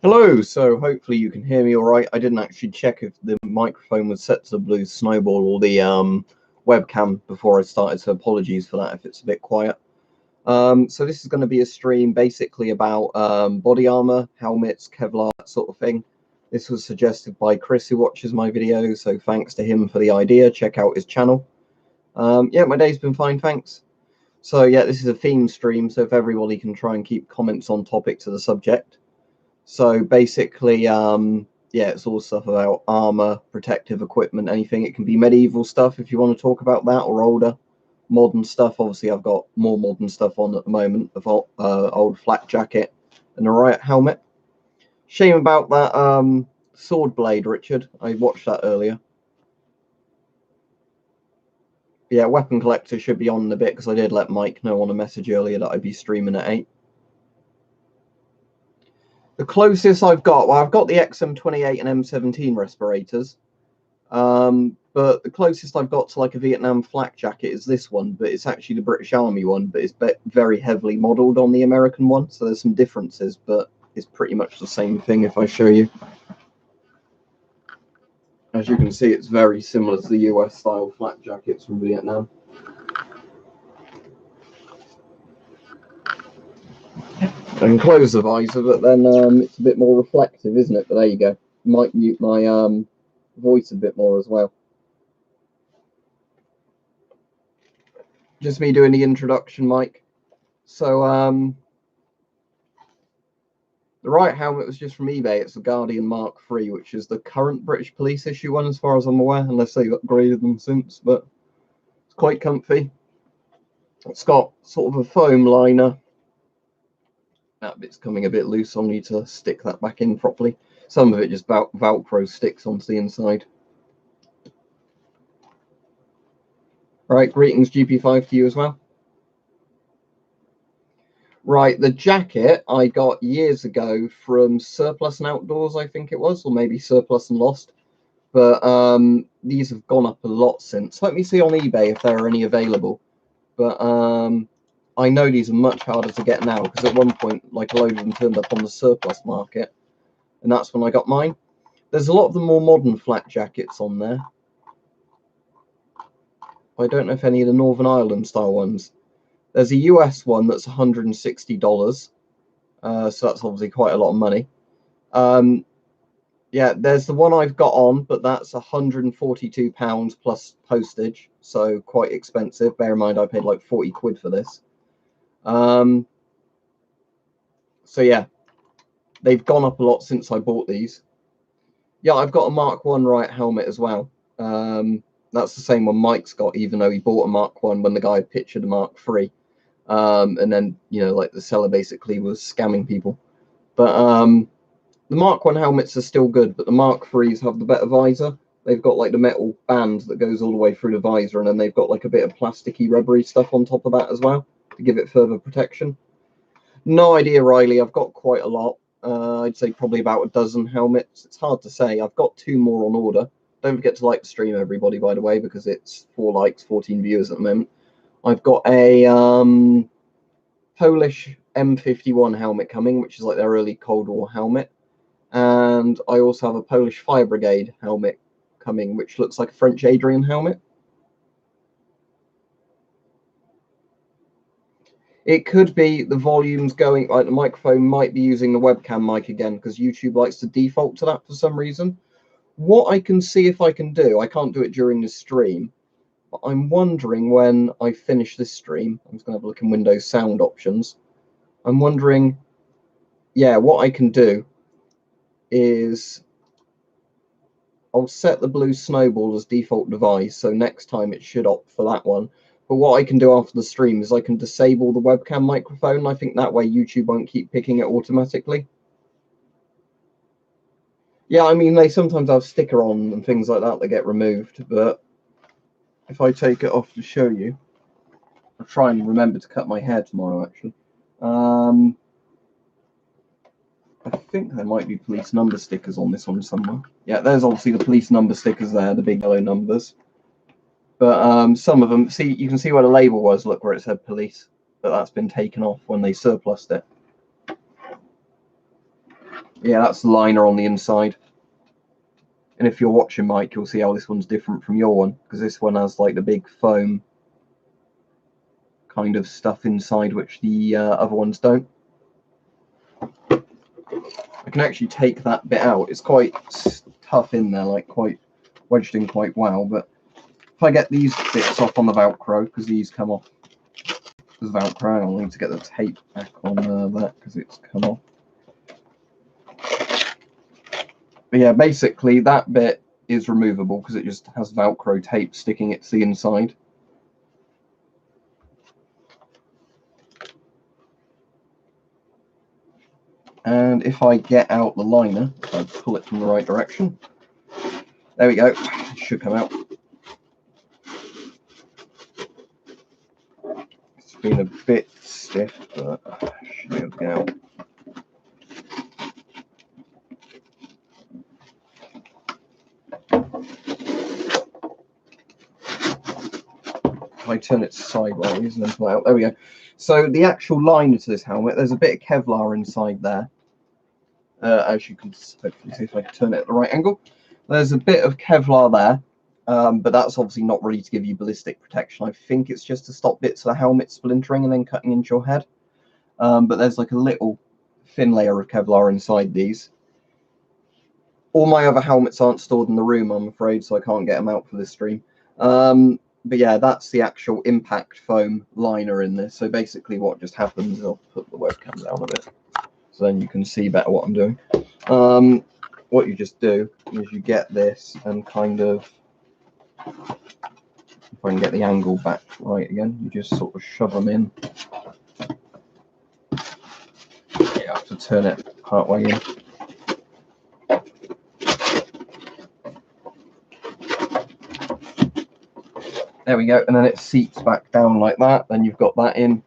Hello, so hopefully you can hear me all right. I didn't actually check if the microphone was set to the blue snowball or the webcam before I started, so apologies for that if it's a bit quiet. So this is going to be a stream basically about body armor, helmets, Kevlar, that sort of thing. This was suggested by Chris, who watches my videos, so thanks to him for the idea. Check out his channel. Yeah, my day's been fine, thanks. So yeah, this is a theme stream, so if everybody can try and keep comments on topic to the subject. So basically, yeah, it's all stuff about armor, protective equipment, anything. It can be medieval stuff if you want to talk about that, or older, modern stuff. Obviously, I've got more modern stuff on at the moment, of old flak jacket and a riot helmet. Shame about that sword blade, Richard. I watched that earlier. Yeah, weapon collector should be on in a bit because I did let Mike know on a message earlier that I'd be streaming at 8. The closest I've got, well, I've got the XM28 and M17 respirators, but the closest I've got to like a Vietnam flak jacket is this one, but it's actually the British Army one, but it's very heavily modelled on the American one, so there's some differences, but it's pretty much the same thing if I show you. As you can see, it's very similar to the US style flak jackets from Vietnam. I can close the visor, but then it's a bit more reflective, isn't it? But there you go. Might mute my voice a bit more as well. Just me doing the introduction, Mike. So the right helmet was just from eBay. It's the Guardian Mark III, which is the current British Police issue one, as far as I'm aware, unless they've upgraded them since. But it's quite comfy. It's got sort of a foam liner. That bit's coming a bit loose. I'll need to stick that back in properly. Some of it just Velcro sticks onto the inside. Right, greetings GP5 to you as well. Right, the jacket I got years ago from Surplus and Outdoors, I think it was, or maybe Surplus and Lost. But these have gone up a lot since. Let me see on eBay if there are any available. But I know these are much harder to get now because at one point, like, a load of them turned up on the surplus market, and that's when I got mine. There's a lot of the more modern flak jackets on there. I don't know if any of the Northern Ireland style ones. There's a US one that's $160, so that's obviously quite a lot of money. Yeah, there's the one I've got on, but that's £142 plus postage, so quite expensive. Bear in mind, I paid like 40 quid for this. So yeah, they've gone up a lot since I bought these. Yeah, I've got a Mark I riot helmet as well. That's the same one Mike's got, even though he bought a Mark I when the guy pictured a Mark III. And then, you know, like the seller basically was scamming people. But the Mark I helmets are still good, but the Mark IIIs have the better visor. They've got like the metal band that goes all the way through the visor, and then they've got like a bit of plasticky, rubbery stuff on top of that as well to give it further protection. No idea, Riley. I've got quite a lot. I'd say probably about a dozen helmets. It's hard to say. I've got 2 more on order. Don't forget to like the stream, everybody, by the way, because it's 4 likes, 14 viewers at the moment. I've got a Polish M51 helmet coming, which is like their early Cold War helmet. And I also have a Polish Fire Brigade helmet coming, which looks like a French Adrian helmet. It could be the volume's going, like the microphone might be using the webcam mic again, because YouTube likes to default to that for some reason. What I can see if I can do, I can't do it during the stream, but I'm wondering when I finish this stream, I'm just going to have a look in Windows sound options. I'm wondering, yeah, what I can do is I'll set the blue snowball as default device, so next time it should opt for that one. But what I can do after the stream is I can disable the webcam microphone. I think that way YouTube won't keep picking it automatically. Yeah, I mean, they sometimes have sticker on and things like that that get removed, but if I take it off to show you, I'll try and remember to cut my hair tomorrow, actually. I think there might be police number stickers on this one somewhere. Yeah, there's obviously the police number stickers there, the big yellow numbers. But some of them, see, you can see where the label was, look where it said police, but that's been taken off when they surplused it. Yeah, that's the liner on the inside. And if you're watching, Mike, you'll see how this one's different from your one, because this one has like the big foam kind of stuff inside, which the other ones don't. I can actually take that bit out. It's quite tough in there, like quite wedged in quite well. But if I get these bits off on the Velcro, because these come off as Velcro, I'll need to get the tape back on that because it's come off. But yeah, basically that bit is removable because it just has Velcro tape sticking it to the inside. And if I get out the liner, if I pull it from the right direction, there we go, it should come out. It's been a bit stiff, but I should be able to get out. If I turn it sideways and then pull out, there we go. So the actual liner to this helmet, there's a bit of Kevlar inside there. As you can hopefully see if I can turn it at the right angle. There's a bit of Kevlar there, but that's obviously not really to give you ballistic protection. I think it's just to stop bits of the helmet splintering and then cutting into your head. But there's like a little thin layer of Kevlar inside these. All my other helmets aren't stored in the room, I'm afraid, so I can't get them out for this stream. But yeah, that's the actual impact foam liner in this. So basically what just happens is I'll put the webcam down a bit so then you can see better what I'm doing. What you just do is you get this and kind of, if I can get the angle back right again, you just sort of shove them in. You have to turn it part way in. There we go, and then it seats back down like that. Then you've got that in.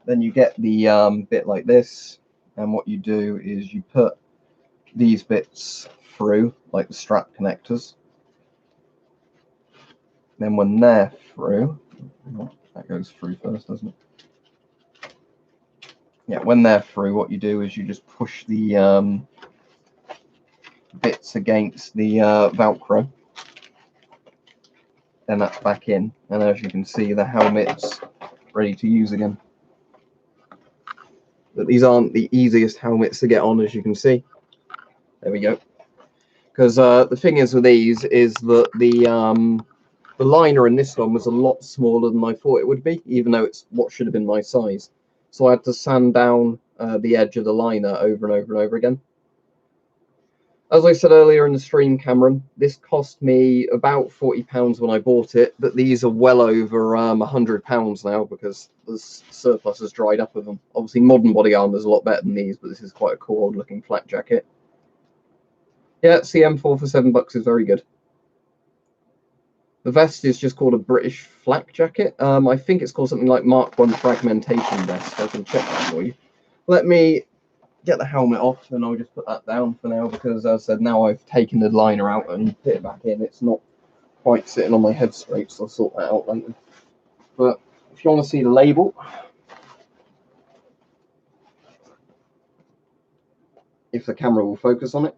Then you get the bit like this, and what you do is you put these bits through, like the strap connectors. Then when they're through, that goes through first, doesn't it? Yeah, when they're through, what you do is you just push the bits against the Velcro. Then that's back in, and as you can see, the helmet's ready to use again. But these aren't the easiest helmets to get on, as you can see. There we go. Because the thing is with these is that the liner in this one was a lot smaller than I thought it would be, even though it's what should have been my size. So I had to sand down the edge of the liner over and over and over again. As I said earlier in the stream, Cameron, this cost me about £40 when I bought it, but these are well over £100 now because the surplus has dried up of them. Obviously, modern body armor is a lot better than these, but this is quite a cool old-looking flak jacket. Yeah, CM4 for £7 is very good. The vest is just called a British flak jacket. I think it's called something like Mark 1 fragmentation vest. I can check that for you. Let me get the helmet off and I'll just put that down for now because, as I said, now I've taken the liner out and put it back in. It's not quite sitting on my head straight, so I'll sort that out later. But if you want to see the label, if the camera will focus on it.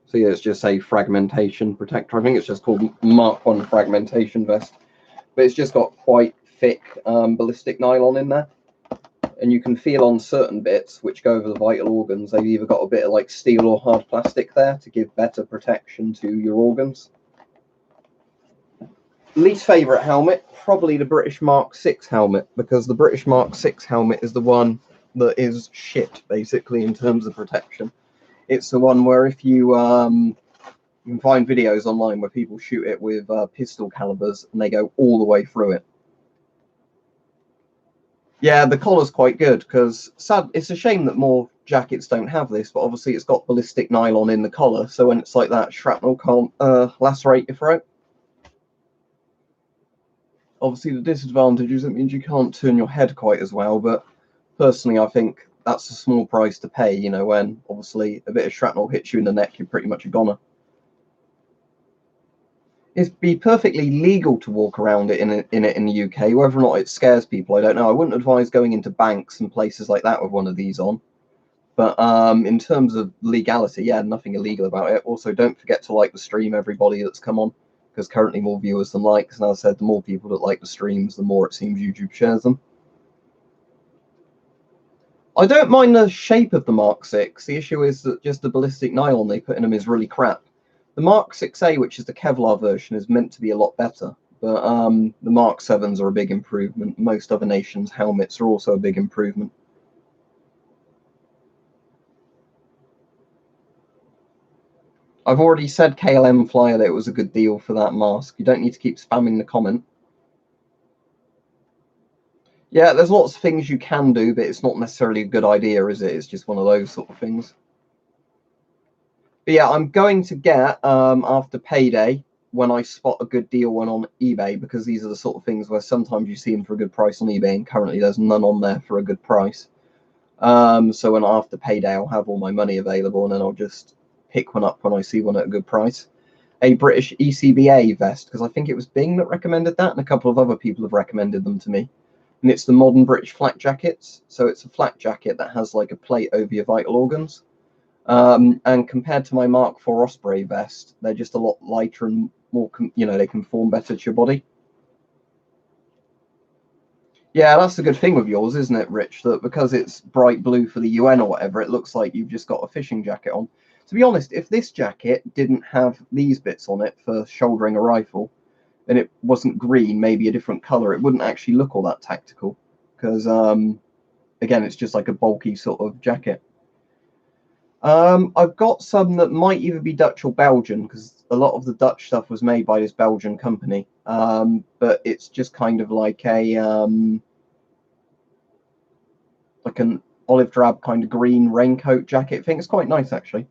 So yeah, it's just a fragmentation protector. I think it's just called Mark 1 fragmentation vest. But it's just got quite thick ballistic nylon in there. And you can feel on certain bits which go over the vital organs, they've either got a bit of like steel or hard plastic there to give better protection to your organs. Least favourite helmet, probably the British Mark 6 helmet, because the British Mark 6 helmet is the one that is shit, basically, in terms of protection. It's the one where if you can find videos online where people shoot it with pistol calibers and they go all the way through it. Yeah, the collar's quite good because it's a shame that more jackets don't have this, but obviously it's got ballistic nylon in the collar, so when it's like that, shrapnel can't lacerate your throat. Obviously, the disadvantage is it means you can't turn your head quite as well, but personally, I think that's a small price to pay, you know, when obviously a bit of shrapnel hits you in the neck, you're pretty much a goner. It'd be perfectly legal to walk around it in the UK. Whether or not it scares people, I don't know. I wouldn't advise going into banks and places like that with one of these on. But in terms of legality, yeah, nothing illegal about it. Also, don't forget to like the stream, everybody that's come on, because currently more viewers than likes. And as I said, the more people that like the streams, the more it seems YouTube shares them. I don't mind the shape of the Mark 6. The issue is that just the ballistic nylon they put in them is really crap. The Mark 6A, which is the Kevlar version, is meant to be a lot better. But the Mark 7s are a big improvement. Most other nations' helmets are also a big improvement. I've already said KLM Flyer that it was a good deal for that mask. You don't need to keep spamming the comment. Yeah, there's lots of things you can do, but it's not necessarily a good idea, is it? It's just one of those sort of things. But yeah, I'm going to get, after payday, when I spot a good deal one on eBay, because these are the sort of things where sometimes you see them for a good price on eBay, and currently there's none on there for a good price. So when after payday, I'll have all my money available, and then I'll just pick one up when I see one at a good price. A British ECBA vest, because I think it was Bing that recommended that, and a couple of other people have recommended them to me. And it's the modern British flak jackets. So it's a flak jacket that has like a plate over your vital organs. And compared to my Mark IV Osprey vest, they're just a lot lighter and more, they conform better to your body. Yeah, that's the good thing with yours, isn't it, Rich? That because it's bright blue for the UN or whatever, it looks like you've just got a fishing jacket on. To be honest, if this jacket didn't have these bits on it for shouldering a rifle, and it wasn't green, maybe a different color, it wouldn't actually look all that tactical. Because, again, it's just like a bulky sort of jacket. I've got some that might either be Dutch or Belgian, because a lot of the Dutch stuff was made by this Belgian company. But it's just kind of like an olive drab kind of green raincoat jacket. I think it's quite nice, actually.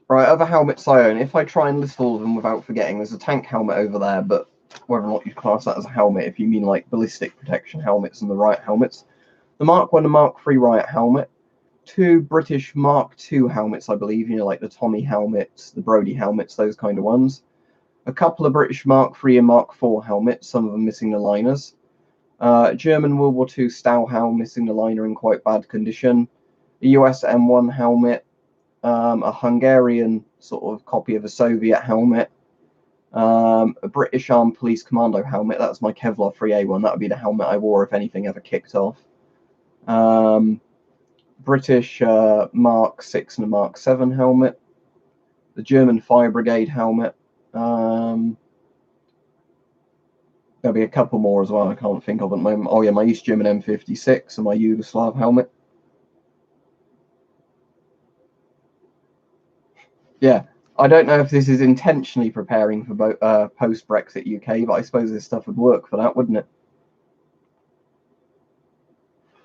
Right, other helmets I own. If I try and list all of them without forgetting, there's a tank helmet over there, but whether or not you class that as a helmet, if you mean like ballistic protection helmets and the riot helmets. The Mark 1 and Mark 3 riot helmet. 2 British Mark 2 helmets, I believe, like the Tommy helmets, the Brody helmets, those kind of ones. A couple of British Mark 3 and Mark 4 helmets, some of them missing the liners. German World War II Stahlhelm missing the liner in quite bad condition. A US M1 helmet. A Hungarian sort of copy of a Soviet helmet. A British Armed Police Commando helmet. That's my Kevlar 3A one. That would be the helmet I wore if anything ever kicked off. British Mark 6 and a Mark 7 helmet. The German Fire Brigade helmet. There'll be a couple more as well I can't think of at the moment. Oh yeah, my East German M56 and my Yugoslav helmet. Yeah, I don't know if this is intentionally preparing for post-Brexit UK, but I suppose this stuff would work for that, wouldn't it?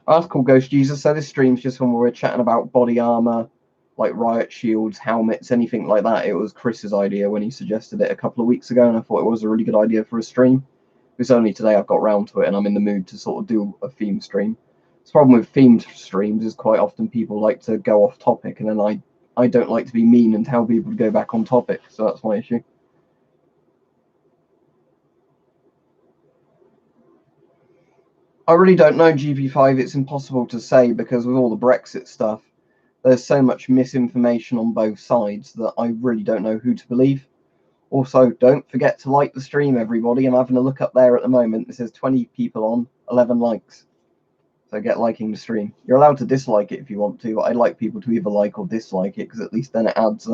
That's cool, Ghost Jesus. So this stream's just when we were chatting about body armor, like riot shields, helmets, anything like that. It was Chris's idea when he suggested it a couple of weeks ago, and I thought it was a really good idea for a stream. It's only today I've got round to it, and I'm in the mood to sort of do a theme stream. The problem with themed streams is quite often people like to go off topic, and then I don't like to be mean and tell people to go back on topic, so that's my issue. I really don't know GP5. It's impossible to say because with all the Brexit stuff, there's so much misinformation on both sides that I really don't know who to believe. Also, don't forget to like the stream, everybody. I'm having a look up there at the moment. It says 20 people on, 11 likes. So get liking the stream. You're allowed to dislike it if you want to, but I'd like people to either like or dislike it because at least then it adds,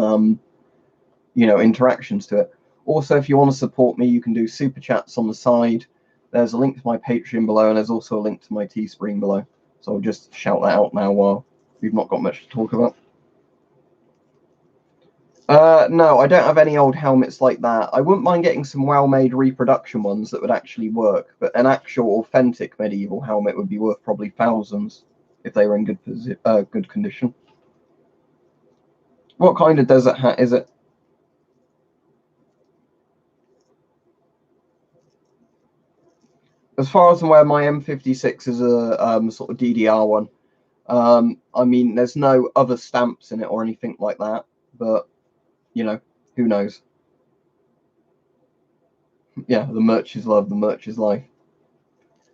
interactions to it. Also, if you want to support me, you can do super chats on the side. There's a link to my Patreon below, and there's also a link to my Teespring below. So I'll just shout that out now while we've not got much to talk about. No, I don't have any old helmets like that. I wouldn't mind getting some well-made reproduction ones that would actually work, but an actual authentic medieval helmet would be worth probably thousands if they were in good condition. What kind of desert hat is it? As far as I'm aware, my M56 is a sort of DDR one. I mean, there's no other stamps in it or anything like that, but, you know, who knows? Yeah, the merch is love, the merch is life.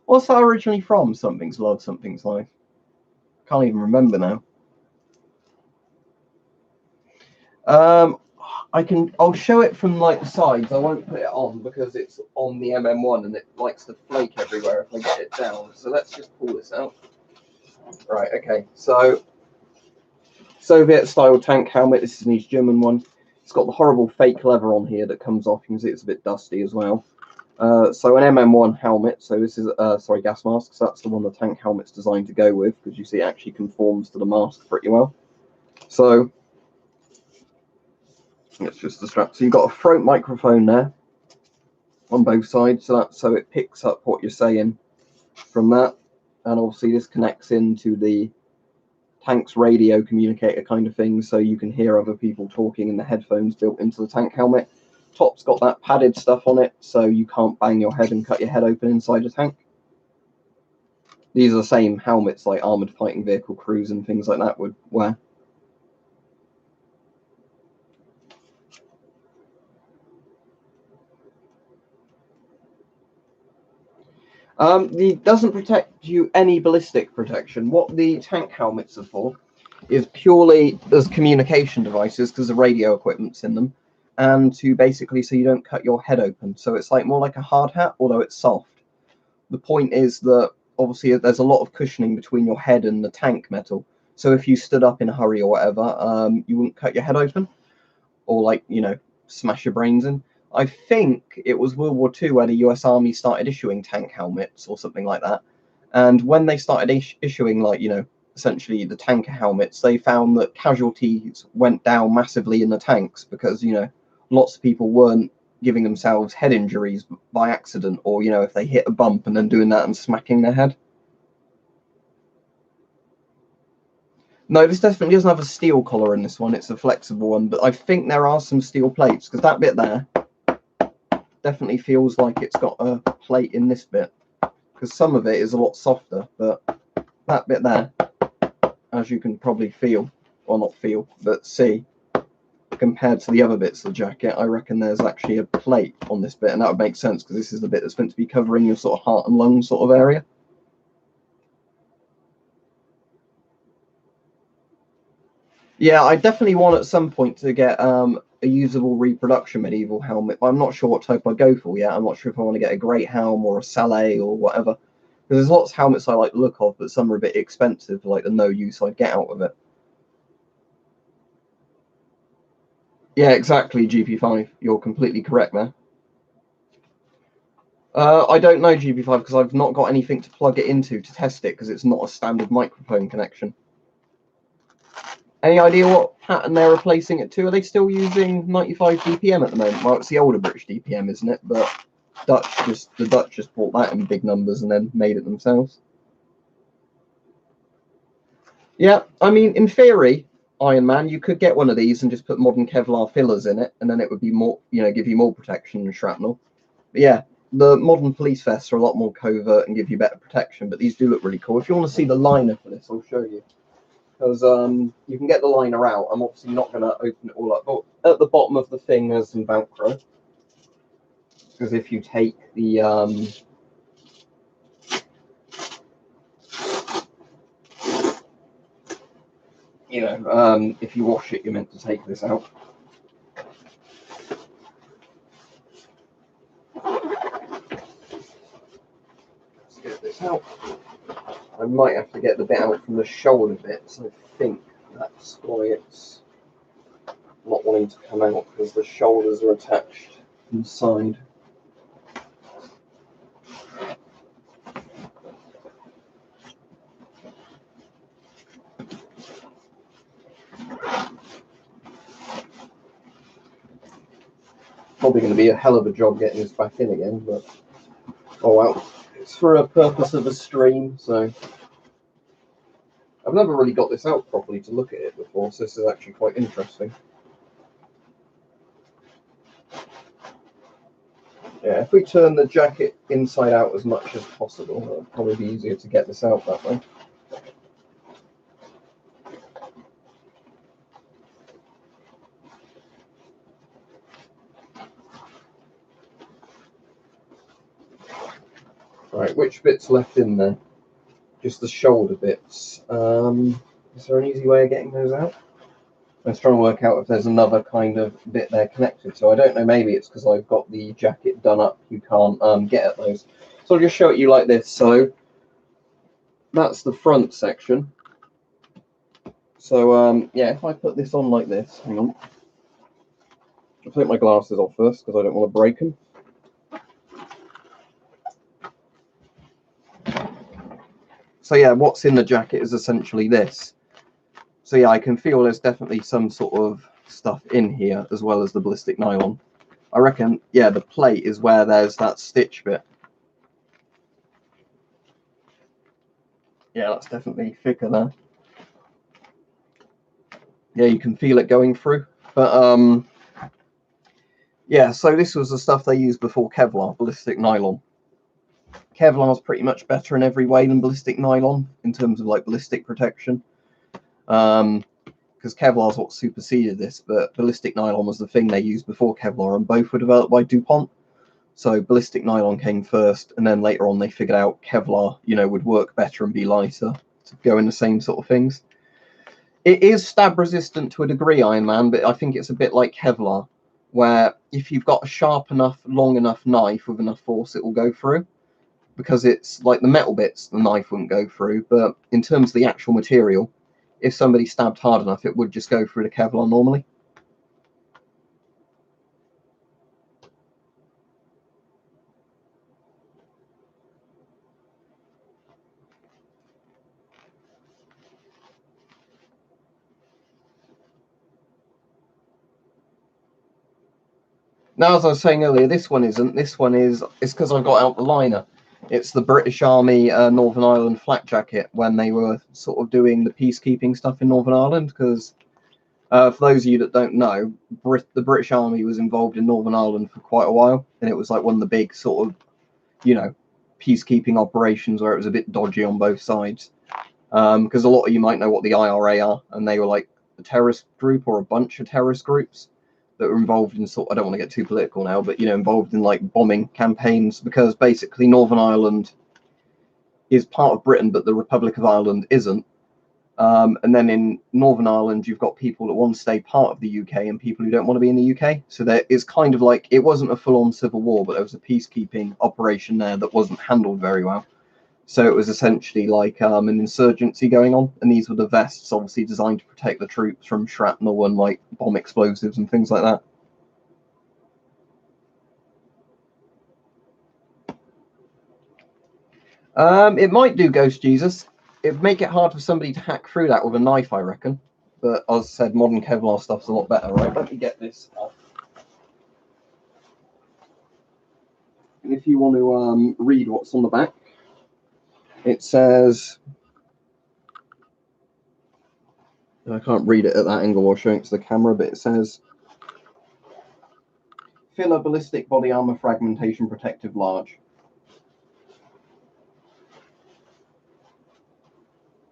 What's that originally from? Something's love, something's life. Can't even remember now. I'll show it from like the sides. I won't put it on because it's on the MM1 and it likes to flake everywhere if I get it down. So let's just pull this out. Right, okay. So Soviet style tank helmet. This is an East German one. It's got the horrible fake leather on here that comes off. You can see it's a bit dusty as well. So an MM1 helmet. So this is sorry, gas mask. So that's the one the tank helmet's designed to go with, because you see it actually conforms to the mask pretty well. So it's just the strap. So you've got a throat microphone there on both sides, so it picks up what you're saying from that, and obviously this connects into the tank's radio communicator kind of thing, so you can hear other people talking in the headphones built into the tank helmet. Top's got that padded stuff on it, so you can't bang your head and cut your head open inside a tank. These are the same helmets like armored fighting vehicle crews and things like that would wear. It doesn't protect you any ballistic protection. What the tank helmets are for is purely as communication devices, because the radio equipment's in them, and to basically so you don't cut your head open. So it's like more like a hard hat, although it's soft. The point is that obviously there's a lot of cushioning between your head and the tank metal. So if you stood up in a hurry or whatever, you wouldn't cut your head open, or like, you know, smash your brains in. I think it was World War II where the US Army started issuing tank helmets or something like that. And when they started issuing, like, you know, essentially the tanker helmets, they found that casualties went down massively in the tanks because, you know, lots of people weren't giving themselves head injuries by accident, or, you know, if they hit a bump and then doing that and smacking their head. No, this definitely doesn't have a steel collar in this one. It's a flexible one, but I think there are some steel plates, because that bit there definitely feels like it's got a plate in this bit, because some of it is a lot softer, but that bit there, as you can probably feel, or not feel, but see, compared to the other bits of the jacket, I reckon there's actually a plate on this bit, and that would make sense because this is the bit that's meant to be covering your sort of heart and lung sort of area. Yeah, I definitely want at some point to get a usable reproduction medieval helmet, but I'm not sure what type I go for yet. I'm not sure if I want to get a great helm or a Saleh or whatever. Because there's lots of helmets I like the look of, but some are a bit expensive, like the no use I'd get out of it. Yeah, exactly, GP5. You're completely correct there. I don't know GP5 because I've not got anything to plug it into to test it, because it's not a standard microphone connection. Any idea what pattern they're replacing it to? Are they still using 95 DPM at the moment? Well, it's the older British DPM, isn't it? But the Dutch just bought that in big numbers and then made it themselves. Yeah, I mean, in theory, Iron Man, you could get one of these and just put modern Kevlar fillers in it, and then it would be more, you know, give you more protection than shrapnel. But yeah, the modern police vests are a lot more covert and give you better protection, but these do look really cool. If you want to see the liner for this, I'll show you. Because you can get the liner out. I'm obviously not going to open it all up, but at the bottom of the thing there's some Velcro. Because if you take the you know, if you wash it, you're meant to take this out. Let's get this out. I might have to get the bit out from the shoulder bit, so I think that's why it's not wanting to come out, because the shoulders are attached inside. Probably going to be a hell of a job getting this back in again, but oh well. It's for a purpose of a stream, so I've never really got this out properly to look at it before, so this is actually quite interesting. Yeah, if we turn the jacket inside out as much as possible, it'll probably be easier to get this out that way. Right, which bit's left in there? Just the shoulder bits. Is there an easy way of getting those out? I was trying to work out if there's another kind of bit they're connected to. I don't know, maybe it's because I've got the jacket done up, you can't get at those. So I'll just show it you like this. So that's the front section. So yeah, if I put this on like this, hang on. I'll take my glasses off first because I don't want to break them. So yeah, what's in the jacket is essentially this. So yeah, I can feel there's definitely some sort of stuff in here as well as the ballistic nylon. I reckon, yeah, the plate is where there's that stitch bit. Yeah, that's definitely thicker there. Yeah, you can feel it going through. But yeah, so this was the stuff they used before Kevlar, ballistic nylon. Kevlar's pretty much better in every way than ballistic nylon in terms of like ballistic protection. Because Kevlar's what superseded this, but ballistic nylon was the thing they used before Kevlar, and both were developed by DuPont. So ballistic nylon came first, and then later on they figured out Kevlar, you know, would work better and be lighter to go in the same sort of things. It is stab resistant to a degree, Iron Man, but I think it's a bit like Kevlar, where if you've got a sharp enough, long enough knife with enough force, it will go through. Because it's like the metal bits, the knife wouldn't go through, but in terms of the actual material, if somebody stabbed hard enough, it would just go through the Kevlar normally. Now, as I was saying earlier, this one isn't. This one is, it's because I got out the liner. It's the British Army Northern Ireland flak jacket when they were sort of doing the peacekeeping stuff in Northern Ireland. Because for those of you that don't know, the British Army was involved in Northern Ireland for quite a while, and it was like one of the big sort of, you know, peacekeeping operations where it was a bit dodgy on both sides. Because a lot of you might know what the IRA are, and they were like a terrorist group or a bunch of terrorist groups that were involved in sort. I don't want to get too political now, but you know, involved in like bombing campaigns, because basically Northern Ireland is part of Britain, but the Republic of Ireland isn't. And then in Northern Ireland, you've got people that want to stay part of the UK and people who don't want to be in the UK. So there is kind of like, it wasn't a full-on civil war, but there was a peacekeeping operation there that wasn't handled very well. So it was essentially like an insurgency going on, and these were the vests, obviously designed to protect the troops from shrapnel and like bomb explosives and things like that. It might do, Ghost Jesus. It'd make it hard for somebody to hack through that with a knife, I reckon. But as I said, modern Kevlar stuff's a lot better, right? Let me get this off. And if you want to read what's on the back, it says, I can't read it at that angle while showing it to the camera, but it says, filler ballistic body armor fragmentation protective large.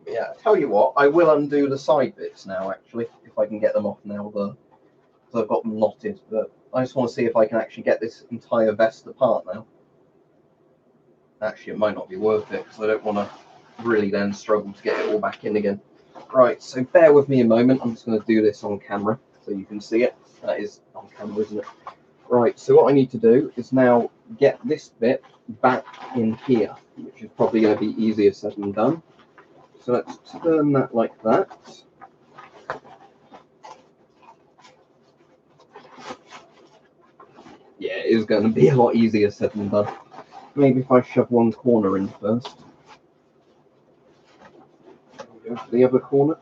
Yeah, I tell you what, I will undo the side bits now, actually, if I can get them off now, because I've got them knotted. But I just want to see if I can actually get this entire vest apart now. Actually, it might not be worth it, because I don't want to really then struggle to get it all back in again. Right, so bear with me a moment. I'm just going to do this on camera so you can see it. That is on camera, isn't it? Right, so what I need to do is now get this bit back in here, which is probably going to be easier said than done. So let's turn that like that. Yeah, it is going to be a lot easier said than done. Maybe if I shove one corner in first. Go to the other corner.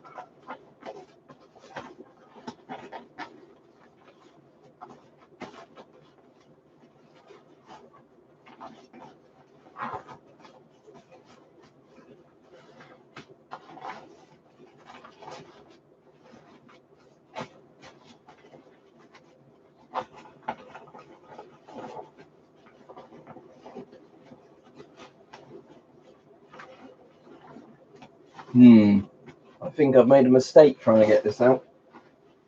I think I've made a mistake trying to get this out.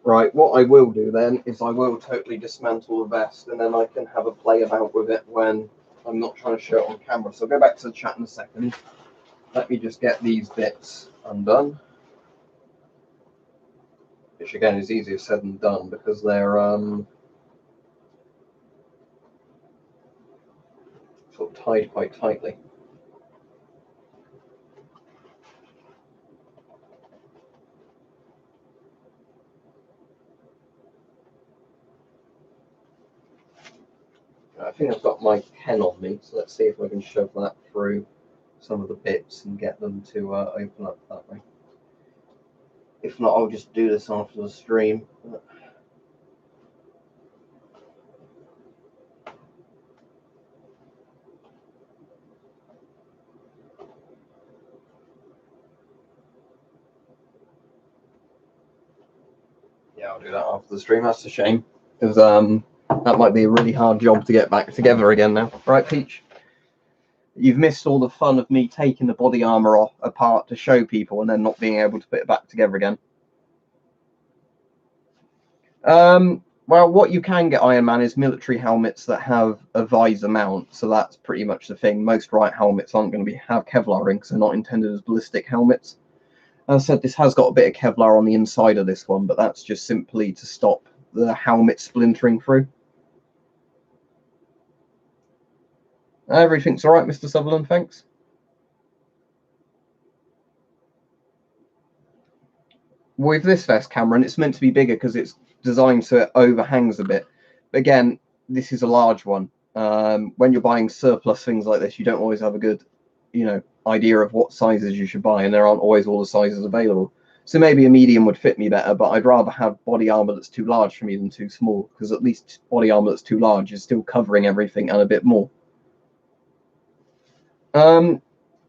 Right, what I will do then is I will totally dismantle the vest, and then I can have a play about with it when I'm not trying to show it on camera, so I'll go back to the chat in a second. Let me just get these bits undone, which again is easier said than done because they're sort of tied quite tightly. I think I've got my pen on me, so let's see if I can shove that through some of the bits and get them to open up that way. If not, I'll just do this after the stream. Yeah, I'll do that after the stream. That's a shame, because that might be a really hard job to get back together again now. Right, Peach? You've missed all the fun of me taking the body armor apart to show people and then not being able to put it back together again. Well, what you can get, Iron Man, is military helmets that have a visor mount, so that's pretty much the thing. Most right helmets aren't going to have Kevlar in because they're not intended as ballistic helmets. As I said, this has got a bit of Kevlar on the inside of this one, but that's just simply to stop the helmet splintering through. Everything's all right, Mr. Sutherland, thanks. With this vest, Cameron, it's meant to be bigger because it's designed so it overhangs a bit. But again, this is a large one. When you're buying surplus things like this, you don't always have a good, idea of what sizes you should buy, and there aren't always all the sizes available. So maybe a medium would fit me better, but I'd rather have body armor that's too large for me than too small, because at least body armor that's too large is still covering everything and a bit more.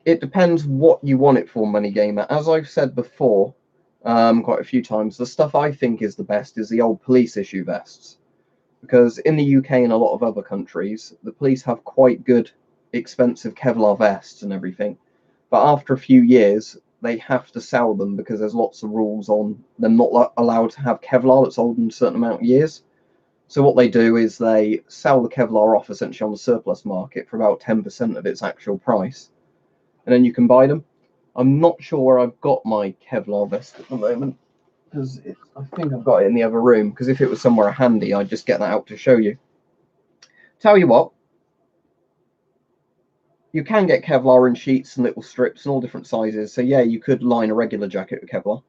It depends what you want it for, Money Gamer. As I've said before, quite a few times, the stuff I think is the best is the old police issue vests, because in the UK and a lot of other countries, the police have quite good, expensive Kevlar vests and everything, but after a few years, they have to sell them because there's lots of rules on them not allowed to have Kevlar that's older than a certain amount of years. So what they do is they sell the Kevlar off essentially on the surplus market for about 10% of its actual price, and then you can buy them. I'm not sure where I've got my Kevlar vest at the moment, because I think I've got it in the other room, because if it was somewhere handy, I'd just get that out to show you. Tell you what, you can get Kevlar in sheets and little strips and all different sizes, so yeah, you could line a regular jacket with Kevlar.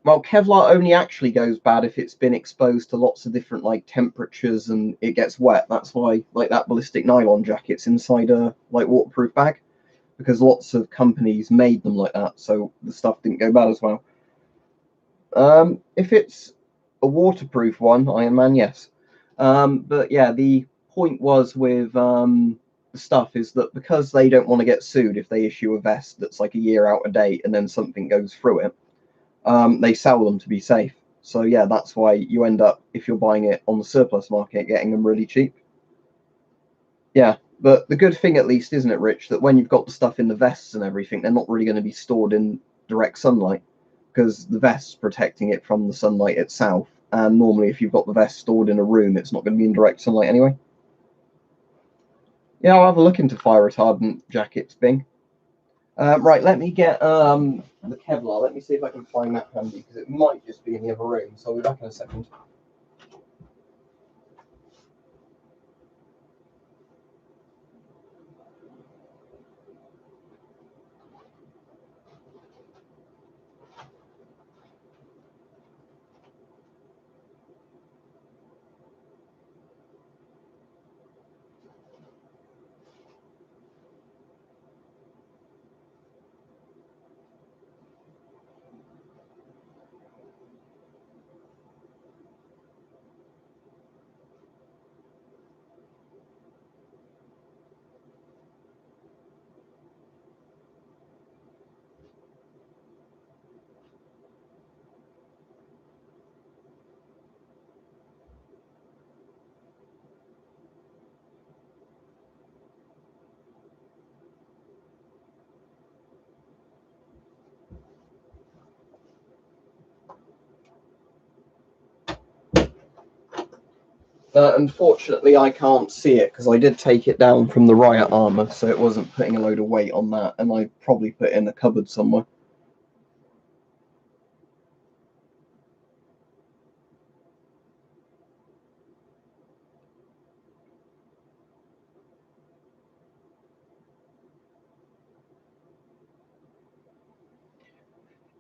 Well, Kevlar only actually goes bad if it's been exposed to lots of different temperatures and it gets wet. That's why that ballistic nylon jacket's inside a waterproof bag, because lots of companies made them like that, so the stuff didn't go bad as well. If it's a waterproof one, Iron Man, yes. But yeah, the point was with the stuff is that because they don't want to get sued if they issue a vest that's a year out of date and then something goes through it, they sell them to be safe. So yeah, that's why you end up, if you're buying it on the surplus market, getting them really cheap. Yeah, but the good thing at least, isn't it, Rich, that when you've got the stuff in the vests and everything, they're not really going to be stored in direct sunlight, because the vest's protecting it from the sunlight itself. And normally if you've got the vest stored in a room, it's not going to be in direct sunlight anyway. Yeah, I'll have a look into fire retardant jackets, Bing. Right, let me get the Kevlar. Let me see if I can find that handy, because it might just be in the other room. So I'll be back in a second. Unfortunately, I can't see it because I did take it down from the riot armor, so it wasn't putting a load of weight on that, and I probably put it in a cupboard somewhere.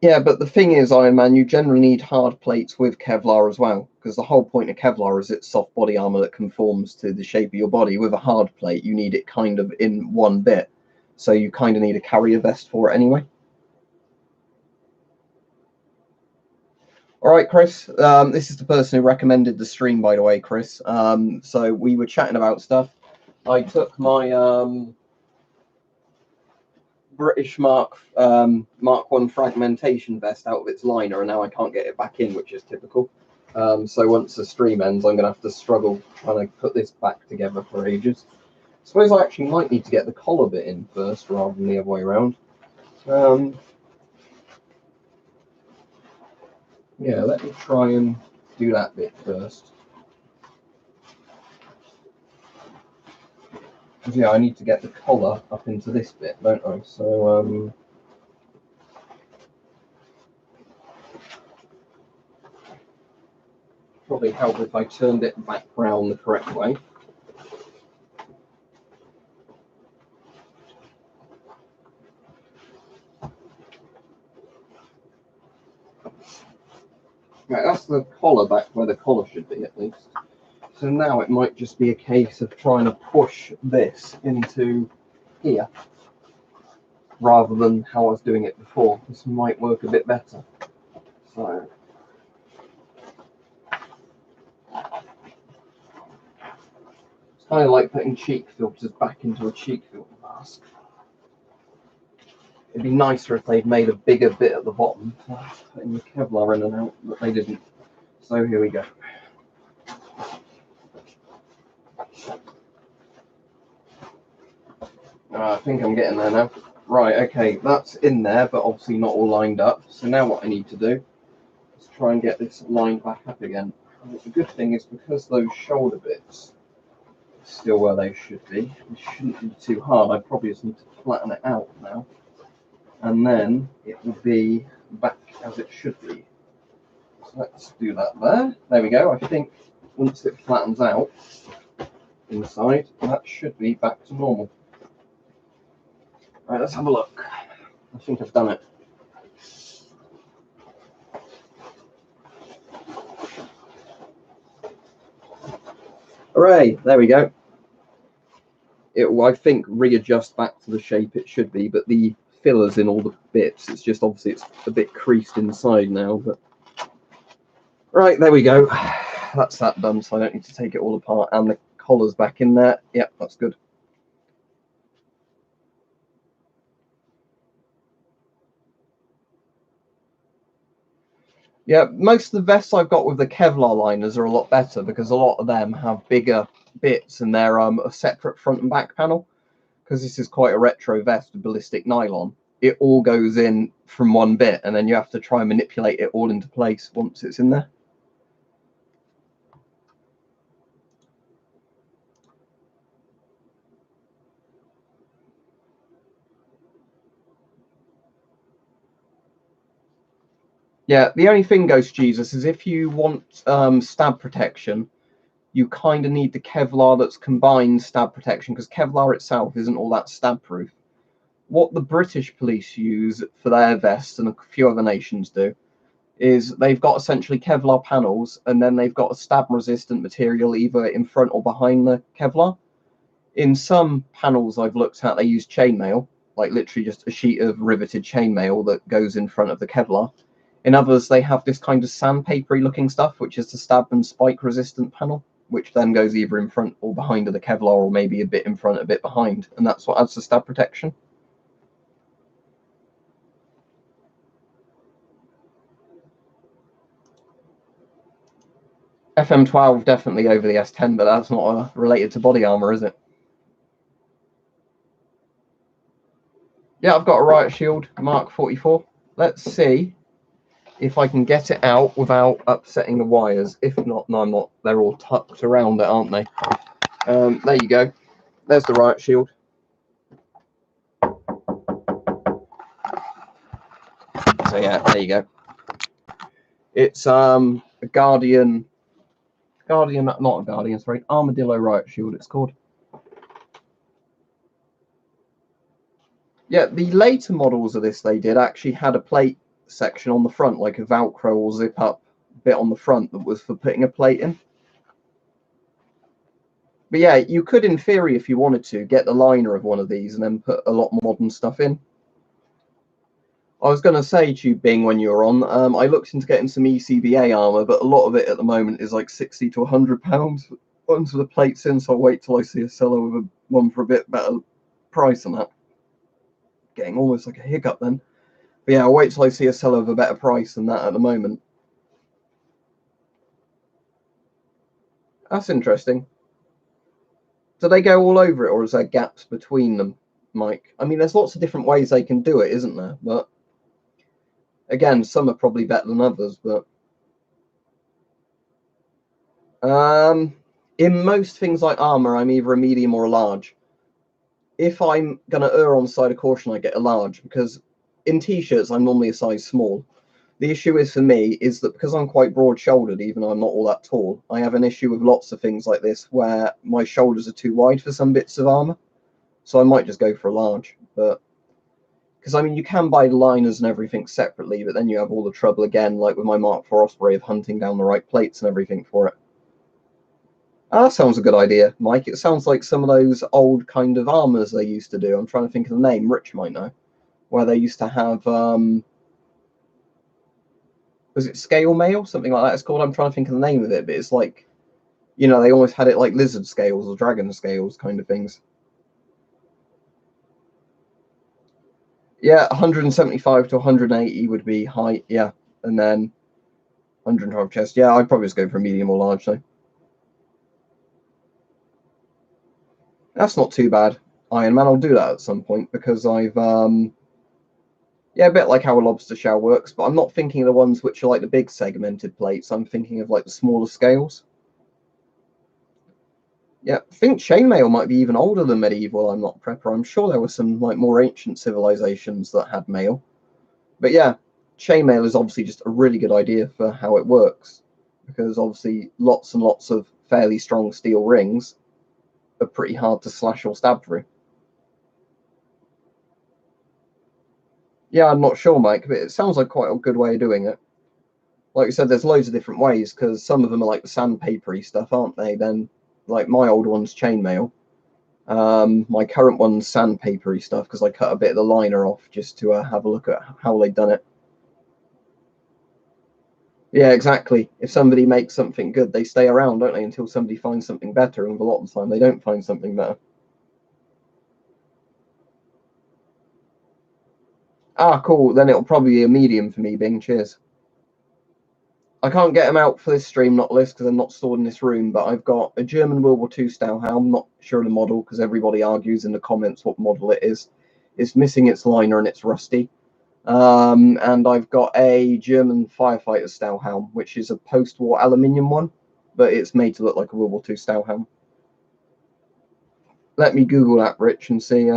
Yeah, but the thing is, Iron Man, you generally need hard plates with Kevlar as well, because the whole point of Kevlar is it's soft body armor that conforms to the shape of your body. With a hard plate, you need it kind of in one bit, so you kind of need a carrier vest for it anyway. All right, Chris. This is the person who recommended the stream, by the way, Chris. So we were chatting about stuff. I took my British Mark One fragmentation vest out of its liner, and now I can't get it back in, which is typical. So once the stream ends, I'm going to have to struggle trying to put this back together for ages. I suppose I actually might need to get the collar bit in first rather than the other way around. Yeah, let me try and do that bit first. Because yeah, I need to get the collar up into this bit, don't I? So probably help if I turned it back round the correct way. Right, that's the collar back where the collar should be, at least. So now it might just be a case of trying to push this into here rather than how I was doing it before. This might work a bit better. So it's kind of like putting cheek filters back into a cheek filter mask. It'd be nicer if they'd made a bigger bit at the bottom, putting the Kevlar in and out, but they didn't. So here we go. I think I'm getting there now. Right, okay, that's in there, but obviously not all lined up. So now what I need to do is try and get this lined back up again. And the good thing is because those shoulder bits are still where they should be, it shouldn't be too hard. I probably just need to flatten it out now. And then it will be back as it should be. So let's do that there. There we go. I think once it flattens out inside, that should be back to normal. Right, let's have a look. I think I've done it. Hooray, there we go. It will, I think, readjust back to the shape it should be, but the fillers in all the bits, it's just obviously it's a bit creased inside now. But right, there we go. That's that done, so I don't need to take it all apart. And the collar's back in there. Yep, that's good. Yeah, most of the vests I've got with the Kevlar liners are a lot better because a lot of them have bigger bits and they're a separate front and back panel. Because this is quite a retro vest with ballistic nylon, it all goes in from one bit and then you have to try and manipulate it all into place once it's in there. Yeah, the only thing, Ghost Jesus, is if you want stab protection, you kind of need the Kevlar that's combined stab protection, because Kevlar itself isn't all that stab proof. What the British police use for their vests, and a few other nations do, is they've got essentially Kevlar panels, and then they've got a stab-resistant material either in front or behind the Kevlar. In some panels I've looked at, they use chainmail, like literally just a sheet of riveted chainmail that goes in front of the Kevlar. In others, they have this kind of sandpapery looking stuff, which is the stab and spike resistant panel, which then goes either in front or behind of the Kevlar, or maybe a bit in front, a bit behind, and that's what adds the stab protection. FM12 definitely over the S10, but that's not related to body armor, is it? Yeah, I've got a riot shield, Mark 44. Let's see if I can get it out without upsetting the wires. If not, no, I'm not. They're all tucked around it, aren't they? There you go. There's the riot shield. So yeah, there you go. It's a Guardian, not a Guardian, sorry, Armadillo riot shield. It's called. Yeah, the later models of this they did actually had a plate section on the front, like a Velcro or zip up bit on the front that was for putting a plate in. But yeah, you could, in theory, if you wanted to, get the liner of one of these and then put a lot more modern stuff in. I was going to say to you, Bing, when you were on, I looked into getting some ECBA armor, but a lot of it at the moment is like £60 to £100 once the plates in, so I'll wait till I see a seller with one for a bit better price than that. Getting almost like a hiccup then. But yeah, I'll wait till I see a seller with a better price than that at the moment. That's interesting. Do they go all over it, or is there gaps between them, Mike? I mean, there's lots of different ways they can do it, isn't there? But again, some are probably better than others. But in most things like armor, I'm either a medium or a large. If I'm going to err on the side of caution, I get a large, because in t-shirts, I'm normally a size small. The issue is for me is that because I'm quite broad-shouldered, even though I'm not all that tall, I have an issue with lots of things like this where my shoulders are too wide for some bits of armor. So I might just go for a large. But because I mean, you can buy liners and everything separately, but then you have all the trouble again, like with my Mark IV Osprey, of hunting down the right plates and everything for it. That sounds a good idea, Mike. It sounds like some of those old kind of armors they used to do. I'm trying to think of the name. Rich might know. Where they used to have was it scale mail, something like that it's called? I'm trying to think of the name of it, but it's like, you know, they almost had it like lizard scales or dragon scales kind of things. Yeah, 175 to 180 would be height, yeah, and then 112 chest. Yeah, I'd probably just go for a medium or large though. That's not too bad. Iron Man, I'll do that at some point because I've yeah, a bit like how a lobster shell works, but I'm not thinking of the ones which are like the big segmented plates. I'm thinking of like the smaller scales. Yeah, I think chainmail might be even older than medieval. I'm not prepper. I'm sure there were some like more ancient civilizations that had mail. But yeah, chainmail is obviously just a really good idea for how it works, because obviously lots and lots of fairly strong steel rings are pretty hard to slash or stab through. Yeah, I'm not sure, Mike, but it sounds like quite a good way of doing it. Like you said, there's loads of different ways, because some of them are like the sandpapery stuff, aren't they? Then, like my old one's chainmail. My current one's sandpapery stuff, because I cut a bit of the liner off just to have a look at how they've done it. Yeah, exactly. If somebody makes something good, they stay around, don't they, until somebody finds something better, and a lot of the time they don't find something better. Ah, cool. Then it'll probably be a medium for me, Bing. Cheers. I can't get them out for this stream, not list, because they're not stored in this room, but I've got a German World War II style helm, not sure of the model, because everybody argues in the comments what model it is. It's missing its liner and it's rusty. And I've got a German firefighter style helm, which is a post-war aluminium one, but it's made to look like a World War II style helm. Let me Google that, Rich, and see.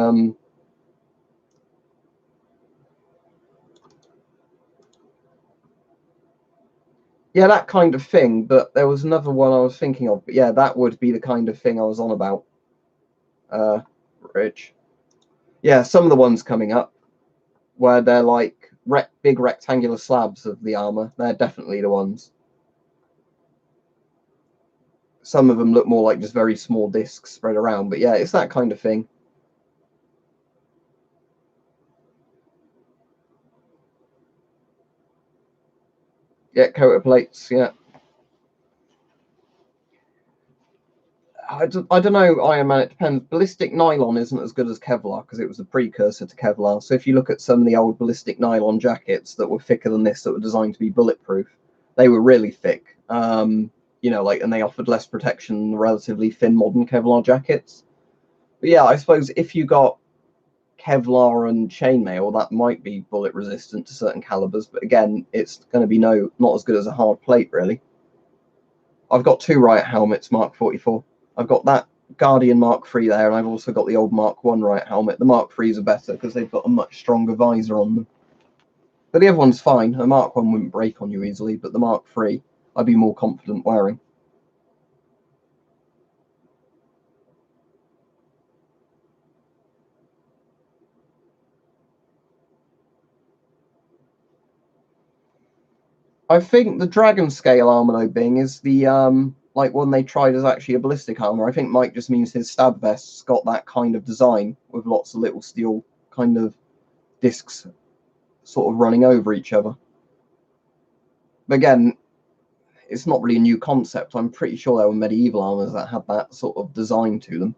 Yeah, that kind of thing. But there was another one I was thinking of. But yeah, that would be the kind of thing I was on about. Rich. Yeah, some of the ones coming up where they're like big rectangular slabs of the armor. They're definitely the ones. Some of them look more like just very small discs spread around. But yeah, it's that kind of thing. Yeah, coated plates. Yeah. I don't know, Iron Man, it depends. Ballistic nylon isn't as good as Kevlar because it was a precursor to Kevlar. So if you look at some of the old ballistic nylon jackets that were thicker than this, that were designed to be bulletproof, they were really thick. You know, like, and they offered less protection than relatively thin modern Kevlar jackets. But yeah, I suppose if you got Kevlar and chainmail, that might be bullet resistant to certain calibers, but again, it's going to be not as good as a hard plate, really. I've got two riot helmets, Mark 44. I've got that Guardian Mark III there, and I've also got the old Mark I riot helmet. The Mark IIIs are better because they've got a much stronger visor on them. But the other one's fine. A Mark I wouldn't break on you easily, but the Mark III, I'd be more confident wearing. I think the Dragon Scale armor, though, Bing, is the like one they tried as actually a ballistic armor. I think Mike just means his stab vest's got that kind of design with lots of little steel kind of discs sort of running over each other. But again, it's not really a new concept. I'm pretty sure there were medieval armors that had that sort of design to them.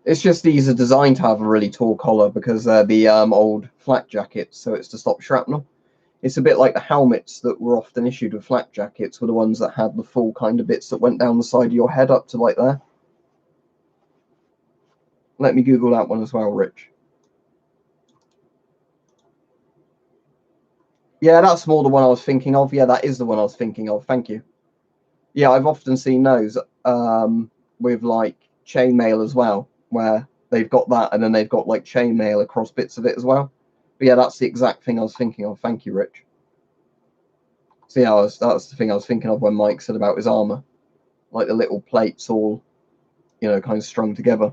It's just these are designed to have a really tall collar because they're the old flak jackets, so it's to stop shrapnel. It's a bit like the helmets that were often issued with flak jackets were the ones that had the full kind of bits that went down the side of your head up to like there. Let me Google that one as well, Rich. Yeah, that's more the one I was thinking of. Yeah, that is the one I was thinking of. Thank you. Yeah, I've often seen those with like chainmail as well, where they've got that and then they've got like chainmail across bits of it as well. But yeah, that's the exact thing I was thinking of. Thank you, Rich. So yeah, that's the thing I was thinking of when Mike said about his armor, like the little plates all, kind of strung together.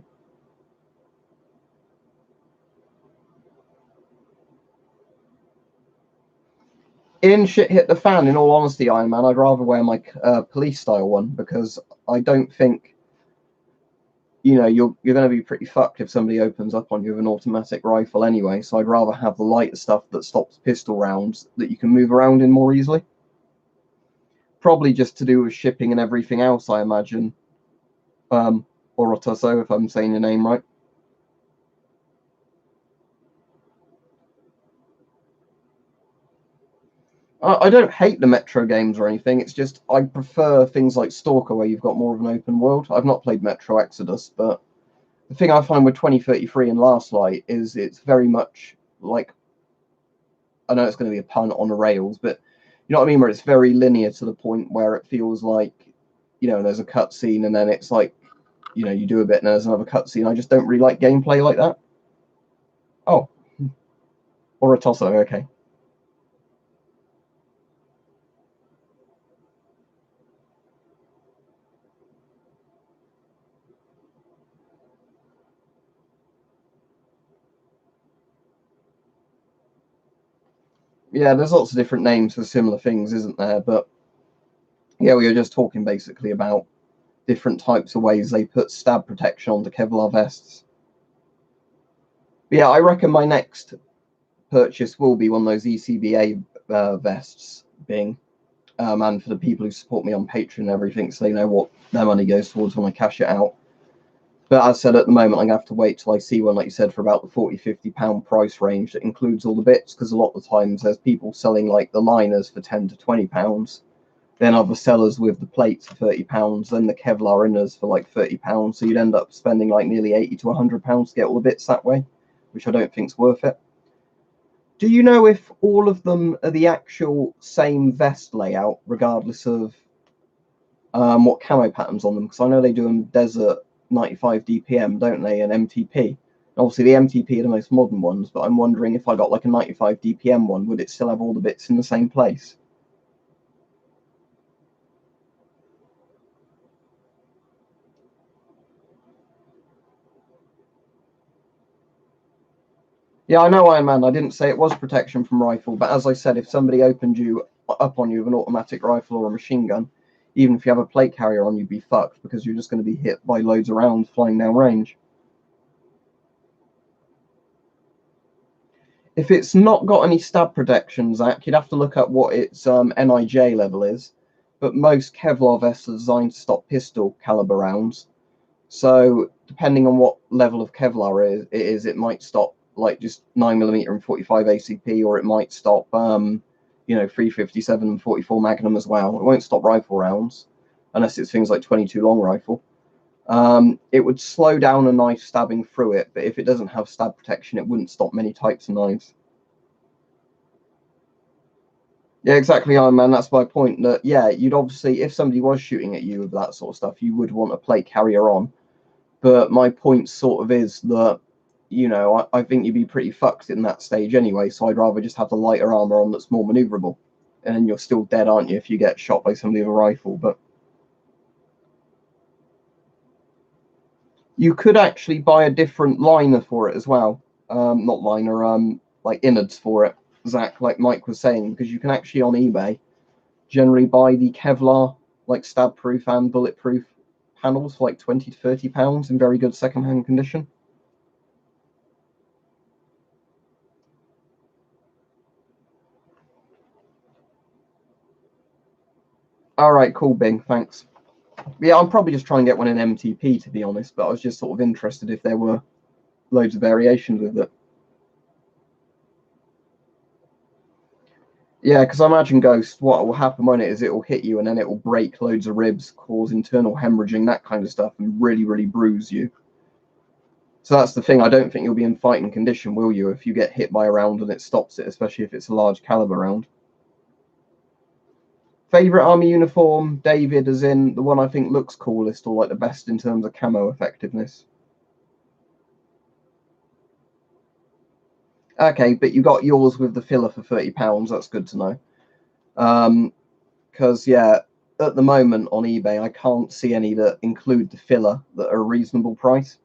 In shit hit the fan, in all honesty, Iron Man, I'd rather wear my police style one because I don't think, you're going to be pretty fucked if somebody opens up on you with an automatic rifle anyway. So I'd rather have the lighter stuff that stops pistol rounds that you can move around in more easily. Probably just to do with shipping and everything else, I imagine. Orotoso, if I'm saying your name right. I don't hate the Metro games or anything. It's just I prefer things like Stalker, where you've got more of an open world. I've not played Metro Exodus, but the thing I find with 2033 and Last Light is it's very much like, I know it's going to be a pun on the rails, but you know what I mean, where it's very linear to the point where it feels like, there's a cutscene and then it's like, you do a bit and there's another cutscene. I just don't really like gameplay like that. Oh, or a Tosso, okay. Yeah, there's lots of different names for similar things, isn't there? But yeah, we were just talking basically about different types of ways they put stab protection onto Kevlar vests. But yeah, I reckon my next purchase will be one of those ECBA vests, Bing. And for the people who support me on Patreon and everything, so they know what their money goes towards when I cash it out. But as I said, at the moment, I'm going to have to wait till I see one, like you said, for about the £40–50 price range that includes all the bits, because a lot of the times there's people selling like the liners for £10 to £20, then other sellers with the plates for £30, then the Kevlar inners for like £30. So you'd end up spending like nearly £80 to £100 to get all the bits that way, which I don't think's worth it. Do you know if all of them are the actual same vest layout, regardless of what camo patterns on them? Because I know they do them Desert 95 DPM, don't they, and MTP. Obviously, the MTP are the most modern ones, but I'm wondering if I got like a 95 DPM one, would it still have all the bits in the same place? Yeah, I know, Iron Man. I didn't say it was protection from rifle, but as I said, if somebody opened you up on you with an automatic rifle or a machine gun, even if you have a plate carrier on, you'd be fucked because you're just going to be hit by loads of rounds flying down range. If it's not got any stab protection, Zach, you'd have to look up what its NIJ level is. But most Kevlar vests are designed to stop pistol caliber rounds. So depending on what level of Kevlar it might stop like just 9mm and 45 ACP, or it might stop, you know, 357 and 44 Magnum as well. It won't stop rifle rounds unless it's things like 22 long rifle. It would slow down a knife stabbing through it, but if it doesn't have stab protection, it wouldn't stop many types of knives. Yeah, exactly, Iron Man. That's my point. That, yeah, you'd obviously, if somebody was shooting at you with that sort of stuff, you would want a plate carrier on. But my point sort of is that, you know, I think you'd be pretty fucked in that stage anyway, so I'd rather just have the lighter armor on that's more maneuverable. And then you're still dead, aren't you, if you get shot by somebody with a rifle? But you could actually buy a different liner for it as well. Not liner, like innards for it, Zach, like Mike was saying, because you can actually on eBay generally buy the Kevlar, like stab proof and bulletproof panels for like 20 to 30 pounds in very good second-hand condition. All right, cool, Bing, thanks. Yeah, I'm probably just trying to get one in MTP, to be honest, but I was just sort of interested if there were loads of variations with it. Yeah, because I imagine Ghost, what will happen when it is, it will hit you and then it will break loads of ribs, cause internal hemorrhaging, that kind of stuff, and really, really bruise you. So that's the thing. I don't think you'll be in fighting condition, will you, if you get hit by a round and it stops it, especially if it's a large caliber round. Favorite army uniform, David, as in the one I think looks coolest or like the best in terms of camo effectiveness. Okay, but you got yours with the filler for £30. That's good to know. Because yeah, at the moment on eBay, I can't see any that include the filler that are a reasonable price.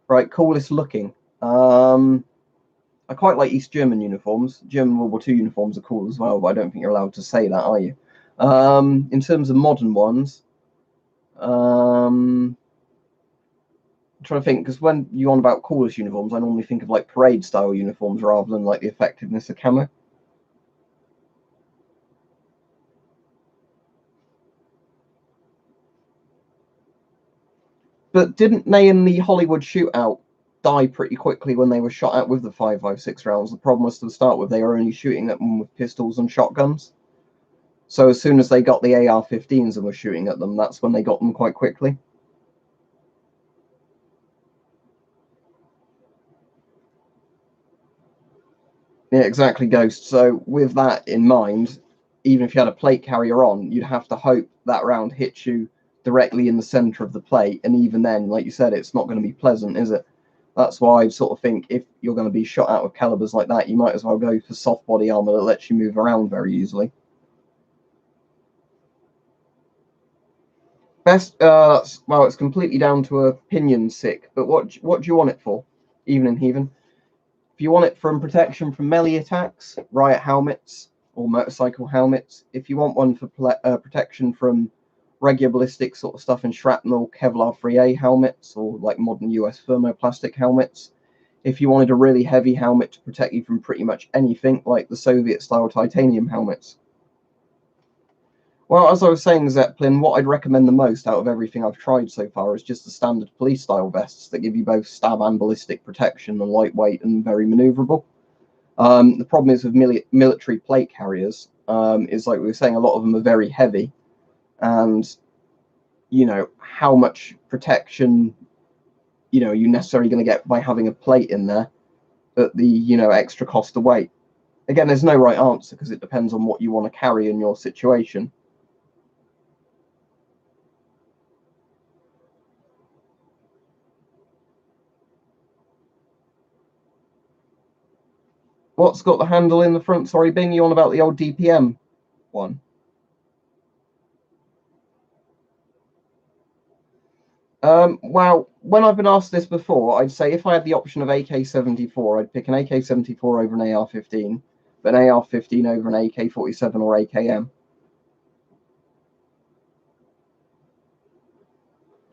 Right, coolest looking. I quite like East German uniforms. German World War II uniforms are cool as well, but I don't think you're allowed to say that, are you? In terms of modern ones, I'm trying to think, because when you on about coolest uniforms, I normally think of like parade style uniforms rather than like the effectiveness of camo. But didn't they in the Hollywood shootout die pretty quickly when they were shot at with the 5.56 rounds? The problem was to start with, they were only shooting at them with pistols and shotguns. So as soon as they got the AR-15s and were shooting at them, that's when they got them quite quickly. Yeah, exactly, Ghost. So with that in mind, even if you had a plate carrier on, you'd have to hope that round hits you directly in the center of the plate. And even then, like you said, it's not going to be pleasant, is it? That's why I sort of think if you're going to be shot out with calibers like that, you might as well go for soft body armor that lets you move around very easily. Best, well, it's completely down to opinion, sick. But what do you want it for? Even in Heathen, if you want it from protection from melee attacks, riot helmets or motorcycle helmets. If you want one for protection from regular ballistic sort of stuff and shrapnel, Kevlar 3A helmets or like modern US thermoplastic helmets. If you wanted a really heavy helmet to protect you from pretty much anything, like the Soviet-style titanium helmets. Well, as I was saying, Zeppelin, what I'd recommend the most out of everything I've tried so far is just the standard police-style vests that give you both stab and ballistic protection and lightweight and very maneuverable. The problem is with military plate carriers, is like we were saying, a lot of them are very heavy, and you know how much protection you're necessarily going to get by having a plate in there at the extra cost of weight. Again, there's no right answer because it depends on what you want to carry in your situation. What's got the handle in the front? Sorry, Bing, you on about the old DPM one? Well, when I've been asked this before, I'd say if I had the option of AK-74, I'd pick an AK-74 over an AR-15, but an AR-15 over an AK-47 or AKM.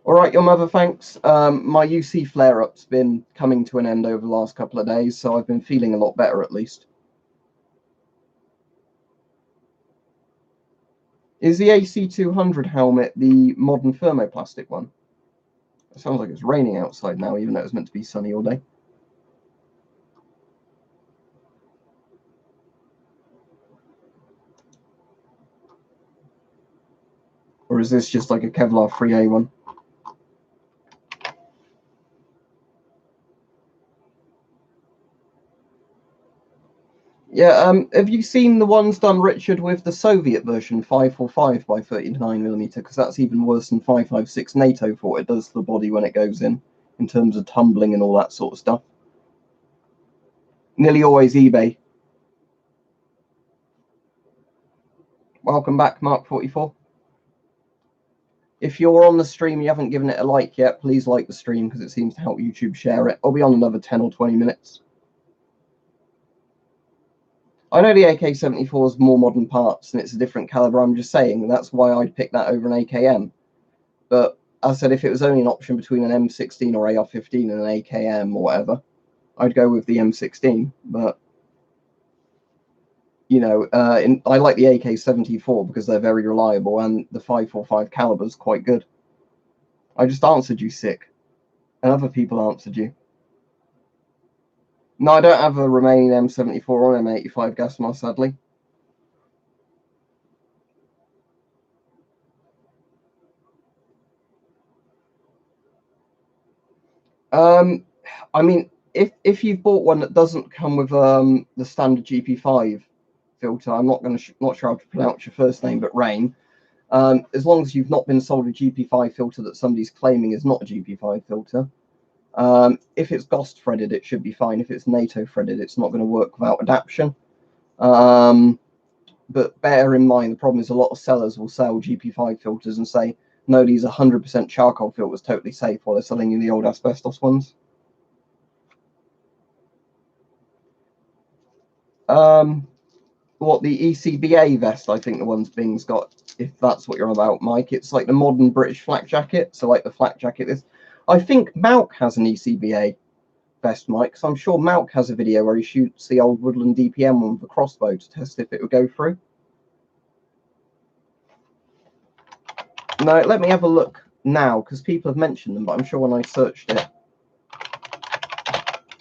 All right, your mother, thanks. My UC flare-up's been coming to an end over the last couple of days, so I've been feeling a lot better at least. Is the AC200 helmet the modern thermoplastic one? It sounds like it's raining outside now, even though it was meant to be sunny all day. is this just like a Kevlar 3A one? Yeah, have you seen the ones done, Richard, with the Soviet version 545 by 39mm? Because that's even worse than 556 NATO for what it does to the body when it goes in terms of tumbling and all that sort of stuff. Nearly always eBay. Welcome back, Mark44. If you're on the stream, you haven't given it a like yet, please like the stream because it seems to help YouTube share it. I'll be on another 10 or 20 minutes. I know the AK-74 is more modern parts and it's a different caliber. I'm just saying that's why I'd pick that over an AKM. But as I said, if it was only an option between an M16 or AR-15 and an AKM or whatever, I'd go with the M16. But you know, I like the AK-74 because they're very reliable and the 545 caliber is quite good. I just answered you, Sick, and other people answered you. No, I don't have a remaining M74 or M85 gas mask, sadly. I mean, if you've bought one that doesn't come with the standard GP5 filter, I'm not sure how to pronounce your first name, but Rain. As long as you've not been sold a GP5 filter that somebody's claiming is not a GP5 filter, if it's GOST threaded, it should be fine. If it's NATO threaded, it's not going to work without adaptation. But bear in mind, the problem is a lot of sellers will sell GP5 filters and say, no, these are 100% charcoal filters, totally safe, while they're selling you the old asbestos ones. What, the ECBA vest, I think the one's Bing's got, if that's what you're about, Mike. It's like the modern British flak jacket. So like the flak jacket is. I think Malk has an ECBA vest, Mike. So I'm sure Malk has a video where he shoots the old Woodland DPM one with a crossbow to test if it would go through. No, let me have a look now, because people have mentioned them, but I'm sure when I searched it,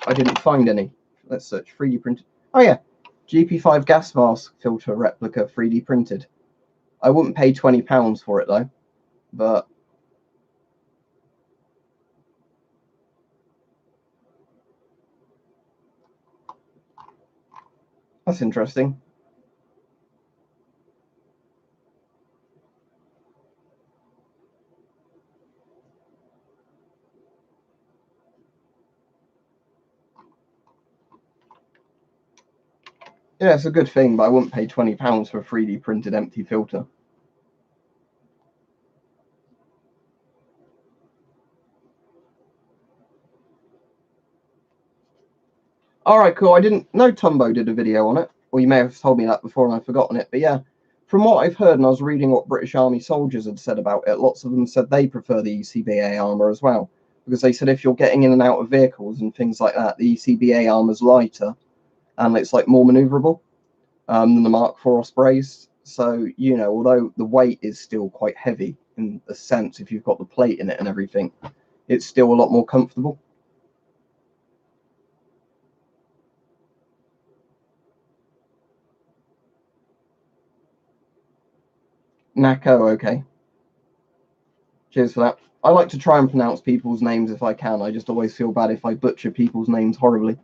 I didn't find any. Let's search 3D printed. Oh yeah, GP5 gas mask filter replica 3D printed. I wouldn't pay £20 for it though, but that's interesting. Yeah, it's a good thing, but I wouldn't pay £20 for a 3D printed empty filter. All right, cool. I didn't know Tumbo did a video on it, or you may have told me that before and I've forgotten it. But yeah, from what I've heard, and I was reading what British Army soldiers had said about it, lots of them said they prefer the ECBA armour as well, because they said if you're getting in and out of vehicles and things like that, the ECBA armour's lighter and it's like more manoeuvrable than the Mark IV Ospreys. So, you know, although the weight is still quite heavy in a sense, if you've got the plate in it and everything, it's still a lot more comfortable. Nako, okay. Cheers for that. I like to try and pronounce people's names if I can. I just always feel bad if I butcher people's names horribly.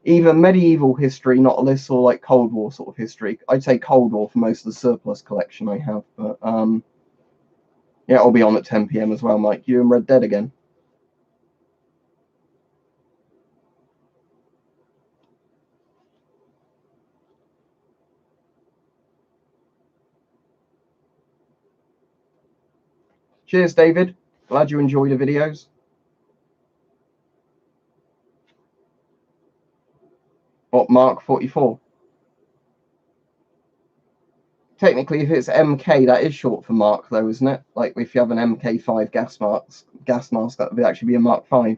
Either medieval history, not a list, or like Cold War sort of history. I'd say Cold War for most of the surplus collection I have, but yeah, I'll be on at 10 PM as well, Mike. You and Red Dead again. Cheers, David. Glad you enjoy the videos. What, Mark 44? Technically, if it's MK, that is short for Mark, though, isn't it? Like if you have an MK5 gas mask, that would actually be a Mark 5.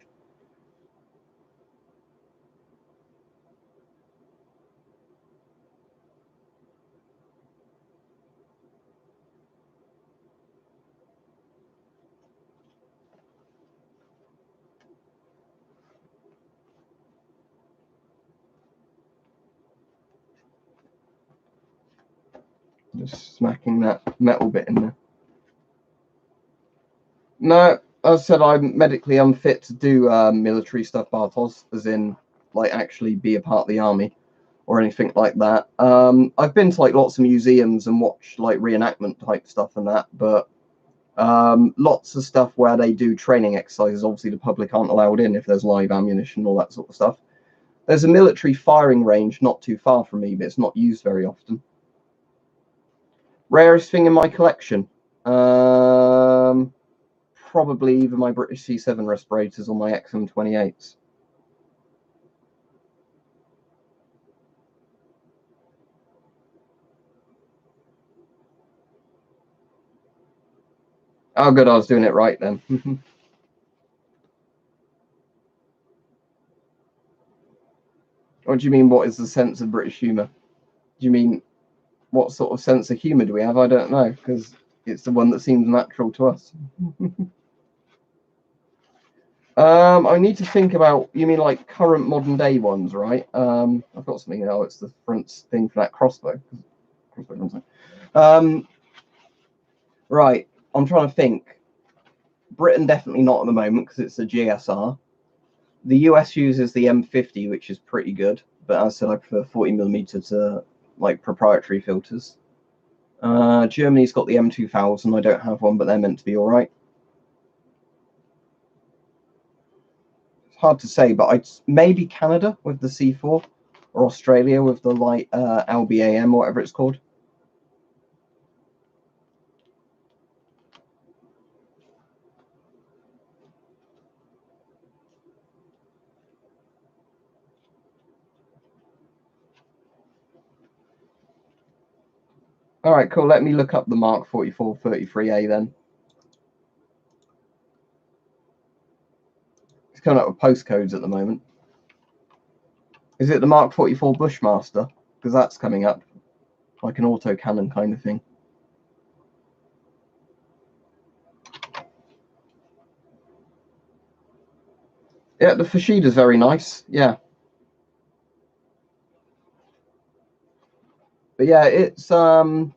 Just smacking that metal bit in there. No, as I said, I'm medically unfit to do military stuff, Bartos, as in, like, actually be a part of the army or anything like that. I've been to, like, lots of museums and watched, like, reenactment type stuff and that, but lots of stuff where they do training exercises, obviously the public aren't allowed in if there's live ammunition and all that sort of stuff. There's a military firing range not too far from me, but it's not used very often. Rarest thing in my collection? Probably either my British C7 respirators or my XM28s. Oh, good, I was doing it right then. What do you mean, what is the sense of British humour? Do you mean, what sort of sense of humour do we have? I don't know, because it's the one that seems natural to us. I need to think about, you mean like current modern day ones, right? I've got something, it's the front thing for that crossbow. Right, I'm trying to think. Britain definitely not at the moment because it's a GSR. The US uses the M50, which is pretty good, but as I said, I prefer 40mm to like proprietary filters. Germany's got the M2000. I don't have one, but they're meant to be all right. It's hard to say, but I'd maybe Canada with the C4 or Australia with the light LBAM or whatever it's called. All right, cool. Let me look up the Mark 44 33A then. It's coming up with postcodes at the moment. Is it the Mark 44 Bushmaster? Because that's coming up, like an autocannon kind of thing. Yeah, the Fashida's very nice. Yeah. But yeah, it's so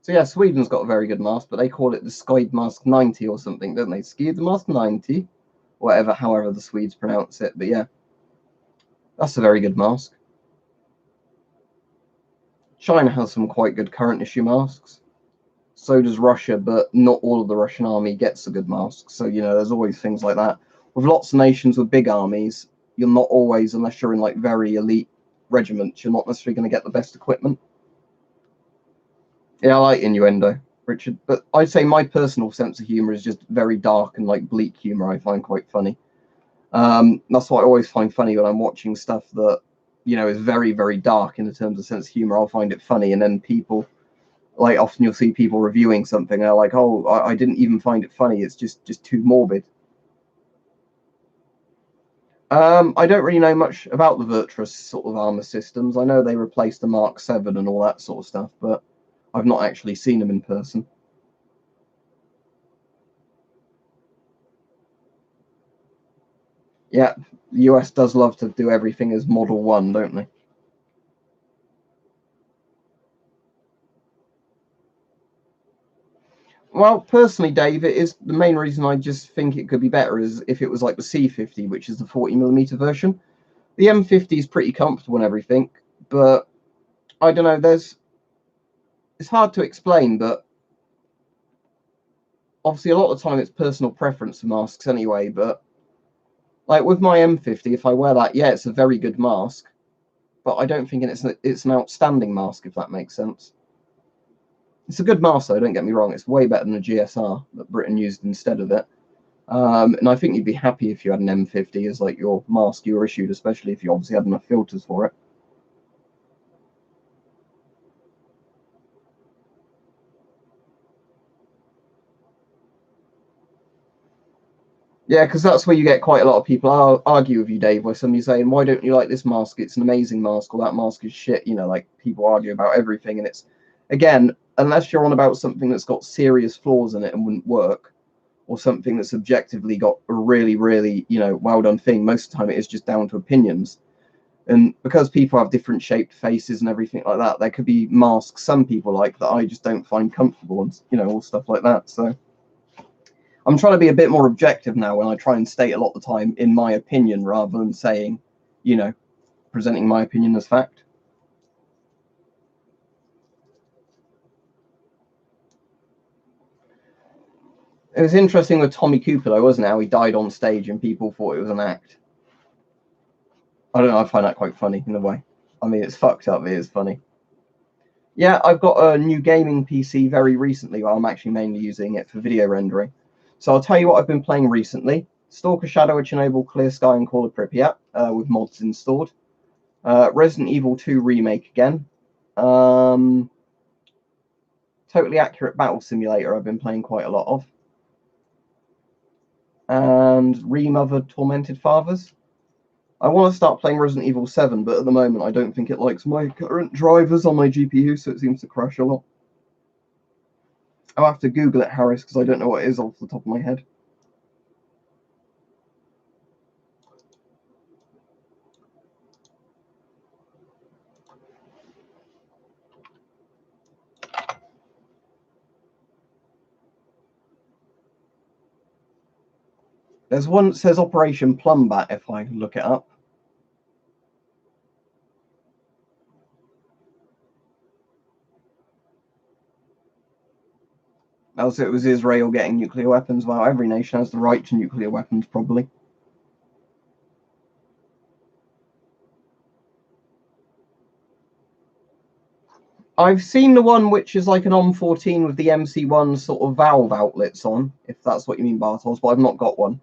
yeah, Sweden's got a very good mask, but they call it the Skyd Mask 90 or something, don't they? Skyd Mask 90, whatever, however the Swedes pronounce it. But yeah, that's a very good mask. China has some quite good current issue masks. So does Russia, but not all of the Russian army gets a good mask. So, there's always things like that. With lots of nations with big armies, you're not always, unless you're in like very elite regiments, you're not necessarily going to get the best equipment. Yeah, I like innuendo, Richard, but I'd say my personal sense of humor is just very dark and like bleak humor. I find quite funny. That's what I always find funny when I'm watching stuff that is very, very dark in terms of sense of humor. I'll find it funny, and then people, like, often you'll see people reviewing something, and they're like, "Oh, I didn't even find it funny. It's just too morbid." I don't really know much about the Virtus sort of armor systems. I know they replaced the Mark 7 and all that sort of stuff, but I've not actually seen them in person. Yeah, the US does love to do everything as Model 1, don't they? Well, personally, Dave, it is the main reason I just think it could be better is if it was like the C50, which is the 40mm version. The M50 is pretty comfortable and everything, but I don't know, it's hard to explain, but obviously a lot of the time it's personal preference for masks anyway, but like with my M50, if I wear that, yeah, it's a very good mask, but I don't think it's an outstanding mask, if that makes sense. It's a good mask, though, don't get me wrong. It's way better than a GSR that Britain used instead of it. And I think you'd be happy if you had an M50 as like your mask you were issued, especially if you obviously had enough filters for it. Yeah, because that's where you get quite a lot of people argue with you, Dave, where somebody's saying, why don't you like this mask? It's an amazing mask, or that mask is shit. Like people argue about everything. And it's, again, unless you're on about something that's got serious flaws in it and wouldn't work, or something that's objectively got a really, really, well done thing, most of the time it is just down to opinions. And because people have different shaped faces and everything like that, there could be masks some people like that I just don't find comfortable and, all stuff like that. So I'm trying to be a bit more objective now when I try and state a lot of the time in my opinion rather than saying, you know, presenting my opinion as fact. It was interesting with Tommy Cooper, though, wasn't it? How he died on stage and people thought it was an act. I don't know, I find that quite funny in a way. I mean, it's fucked up, it is funny. Yeah, I've got a new gaming PC very recently, where I'm actually mainly using it for video rendering. So I'll tell you what I've been playing recently. Stalker Shadow of Chernobyl, Clear Sky, and Call of Pripyat with mods installed. Resident Evil 2 Remake again. Totally Accurate Battle Simulator I've been playing quite a lot of. And Remothered Tormented Fathers. I want to start playing Resident Evil 7, but at the moment I don't think it likes my current drivers on my GPU, so it seems to crash a lot. I'll have to Google it, Harris, because I don't know what it is off the top of my head. There's one that says Operation Plumbat if I look it up. Also, it was Israel getting nuclear weapons. Well, every nation has the right to nuclear weapons, probably. I've seen the one which is like an OM14 with the MC1 sort of valve outlets on, if that's what you mean, Bartos, but I've not got one.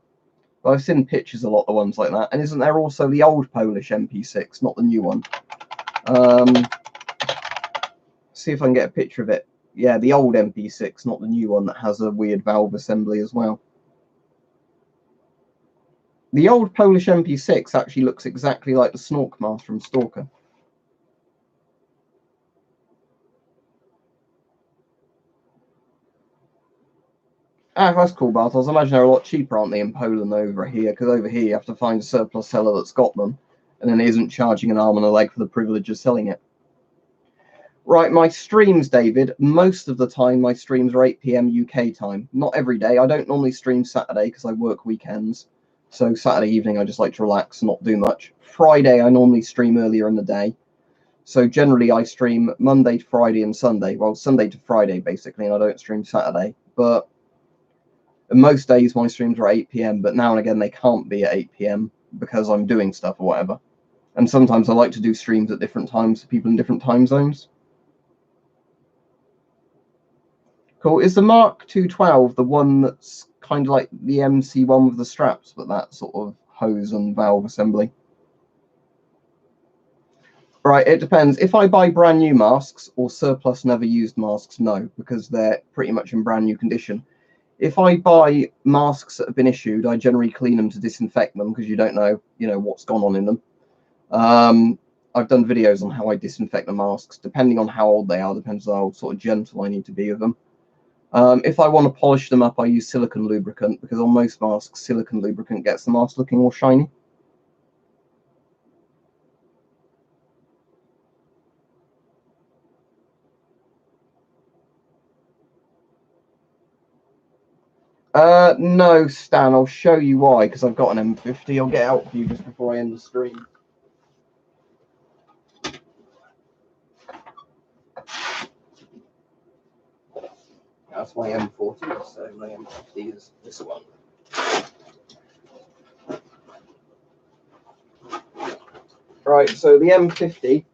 But I've seen pictures a lot of ones like that. And isn't there also the old Polish MP6, not the new one? See if I can get a picture of it. Yeah, the old MP6, not the new one that has a weird valve assembly as well. The old Polish MP6 actually looks exactly like the Snork mask from Stalker. Ah, that's cool, Bartos. I imagine they're a lot cheaper, aren't they, in Poland over here? Because over here you have to find a surplus seller that's got them, and then isn't charging an arm and a leg for the privilege of selling it. Right, my streams, David, most of the time my streams are 8 PM UK time. Not every day. I don't normally stream Saturday because I work weekends. So Saturday evening I just like to relax and not do much. Friday I normally stream earlier in the day. So generally I stream Monday to Friday and Sunday. Well, Sunday to Friday basically, and I don't stream Saturday. But most days my streams are 8 PM, but now and again they can't be at 8 PM because I'm doing stuff or whatever. And sometimes I like to do streams at different times for people in different time zones. Cool. Is the Mark 212 the one that's kind of like the MC1 with the straps, but that sort of hose and valve assembly? Right, it depends. If I buy brand new masks or surplus never used masks, no, because they're pretty much in brand new condition. If I buy masks that have been issued, I generally clean them to disinfect them because you don't know, what's gone on in them. I've done videos on how I disinfect the masks, depending on how old they are, depends on how sort of gentle I need to be with them. If I want to polish them up, I use silicone lubricant because on most masks, silicone lubricant gets the mask looking all shiny. No, Stan, I'll show you why, because I've got an M50. I'll get out for you just before I end the stream. That's my M40, so my M50 is this one. Right, so the M50,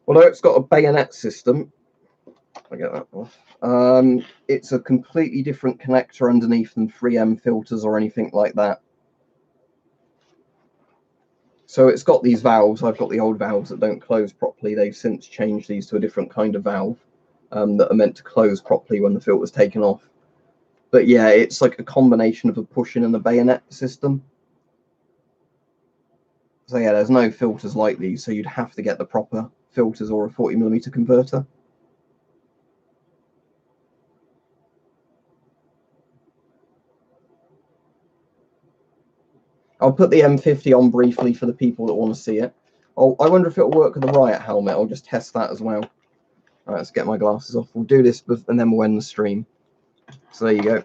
although it's got a bayonet system, I get that off. It's a completely different connector underneath than 3M filters or anything like that. So it's got these valves. I've got the old valves that don't close properly. They've since changed these to a different kind of valve that are meant to close properly when the filter's taken off. But yeah, it's like a combination of a push-in and a bayonet system. So yeah, there's no filters like these, so you'd have to get the proper filters or a 40mm converter. I'll put the M50 on briefly for the people that want to see it. Oh, I wonder if it'll work with the Riot helmet. I'll just test that as well. All right, let's get my glasses off. We'll do this and then we'll end the stream. So there you go.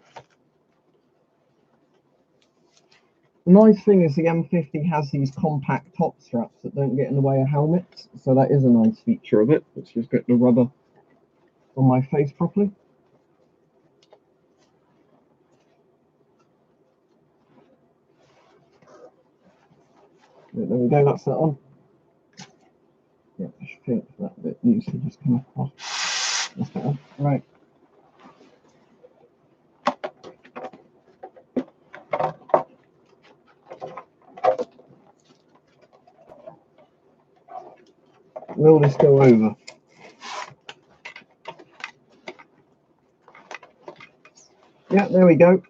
The nice thing is the M50 has these compact top straps that don't get in the way of helmets, so that is a nice feature of it. Let's just get the rubber on my face properly. There we go, that's that on. Yeah, I should think that bit needs to just come off. That's that on. Right. Will this go over? Yeah, there we go.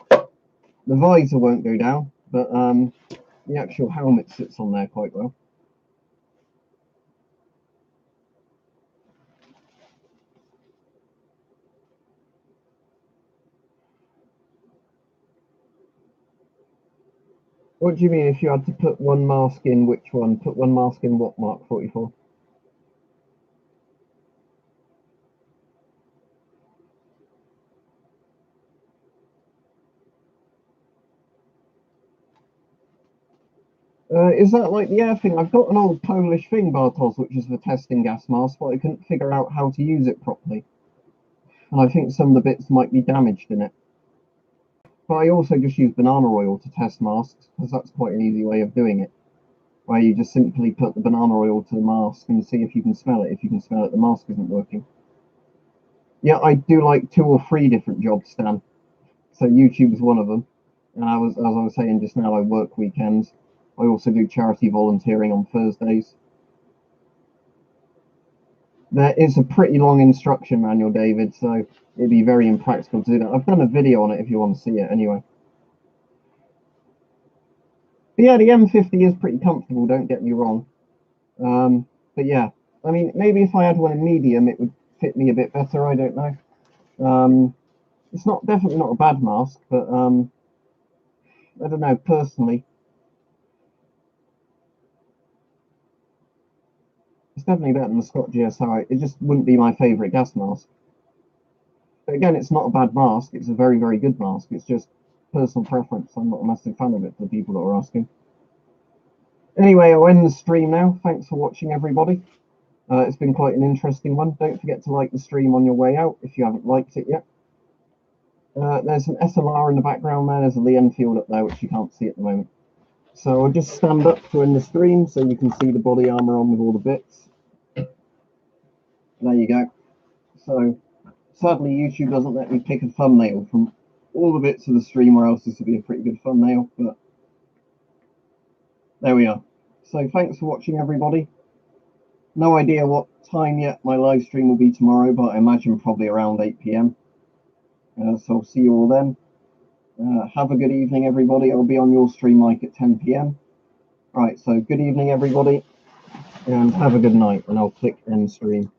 The visor won't go down, but the actual helmet sits on there quite well. What do you mean if you had to put one mask in, which one? Put one mask in what, Mark 44? Is that like the air thing? I've got an old Polish thing, Bartos, which is the testing gas mask, but I couldn't figure out how to use it properly. And I think some of the bits might be damaged in it. But I also just use banana oil to test masks, because that's quite an easy way of doing it. Where you just simply put the banana oil to the mask and see if you can smell it. If you can smell it, the mask isn't working. Yeah, I do like 2 or 3 different jobs, Stan. So YouTube is one of them. And as I was saying just now, I work weekends. I also do charity volunteering on Thursdays. There is a pretty long instruction manual, David, so it'd be very impractical to do that. I've done a video on it if you want to see it anyway. But yeah, the M50 is pretty comfortable, don't get me wrong. But yeah, I mean, maybe if I had one in medium, it would fit me a bit better, I don't know. It's definitely not a bad mask, but I don't know, personally. It's definitely better than the Scott GSI. It just wouldn't be my favourite gas mask. But again, it's not a bad mask. It's a very, very good mask. It's just personal preference. I'm not a massive fan of it for the people that are asking. Anyway, I'll end the stream now. Thanks for watching, everybody. It's been quite an interesting one. Don't forget to like the stream on your way out if you haven't liked it yet. There's an SLR in the background there. There's a Lee Enfield up there, which you can't see at the moment. So I'll just stand up to end the stream so you can see the body armor on with all the bits. There you go. So sadly, YouTube doesn't let me pick a thumbnail from all the bits of the stream, or else this would be a pretty good thumbnail, but there we are. So thanks for watching, everybody. No idea what time yet my live stream will be tomorrow, but I imagine probably around 8 PM. So I'll see you all then. Have a good evening, everybody. I'll be on your stream like at 10 PM. Right, so good evening, everybody, and have a good night, and I'll click end stream.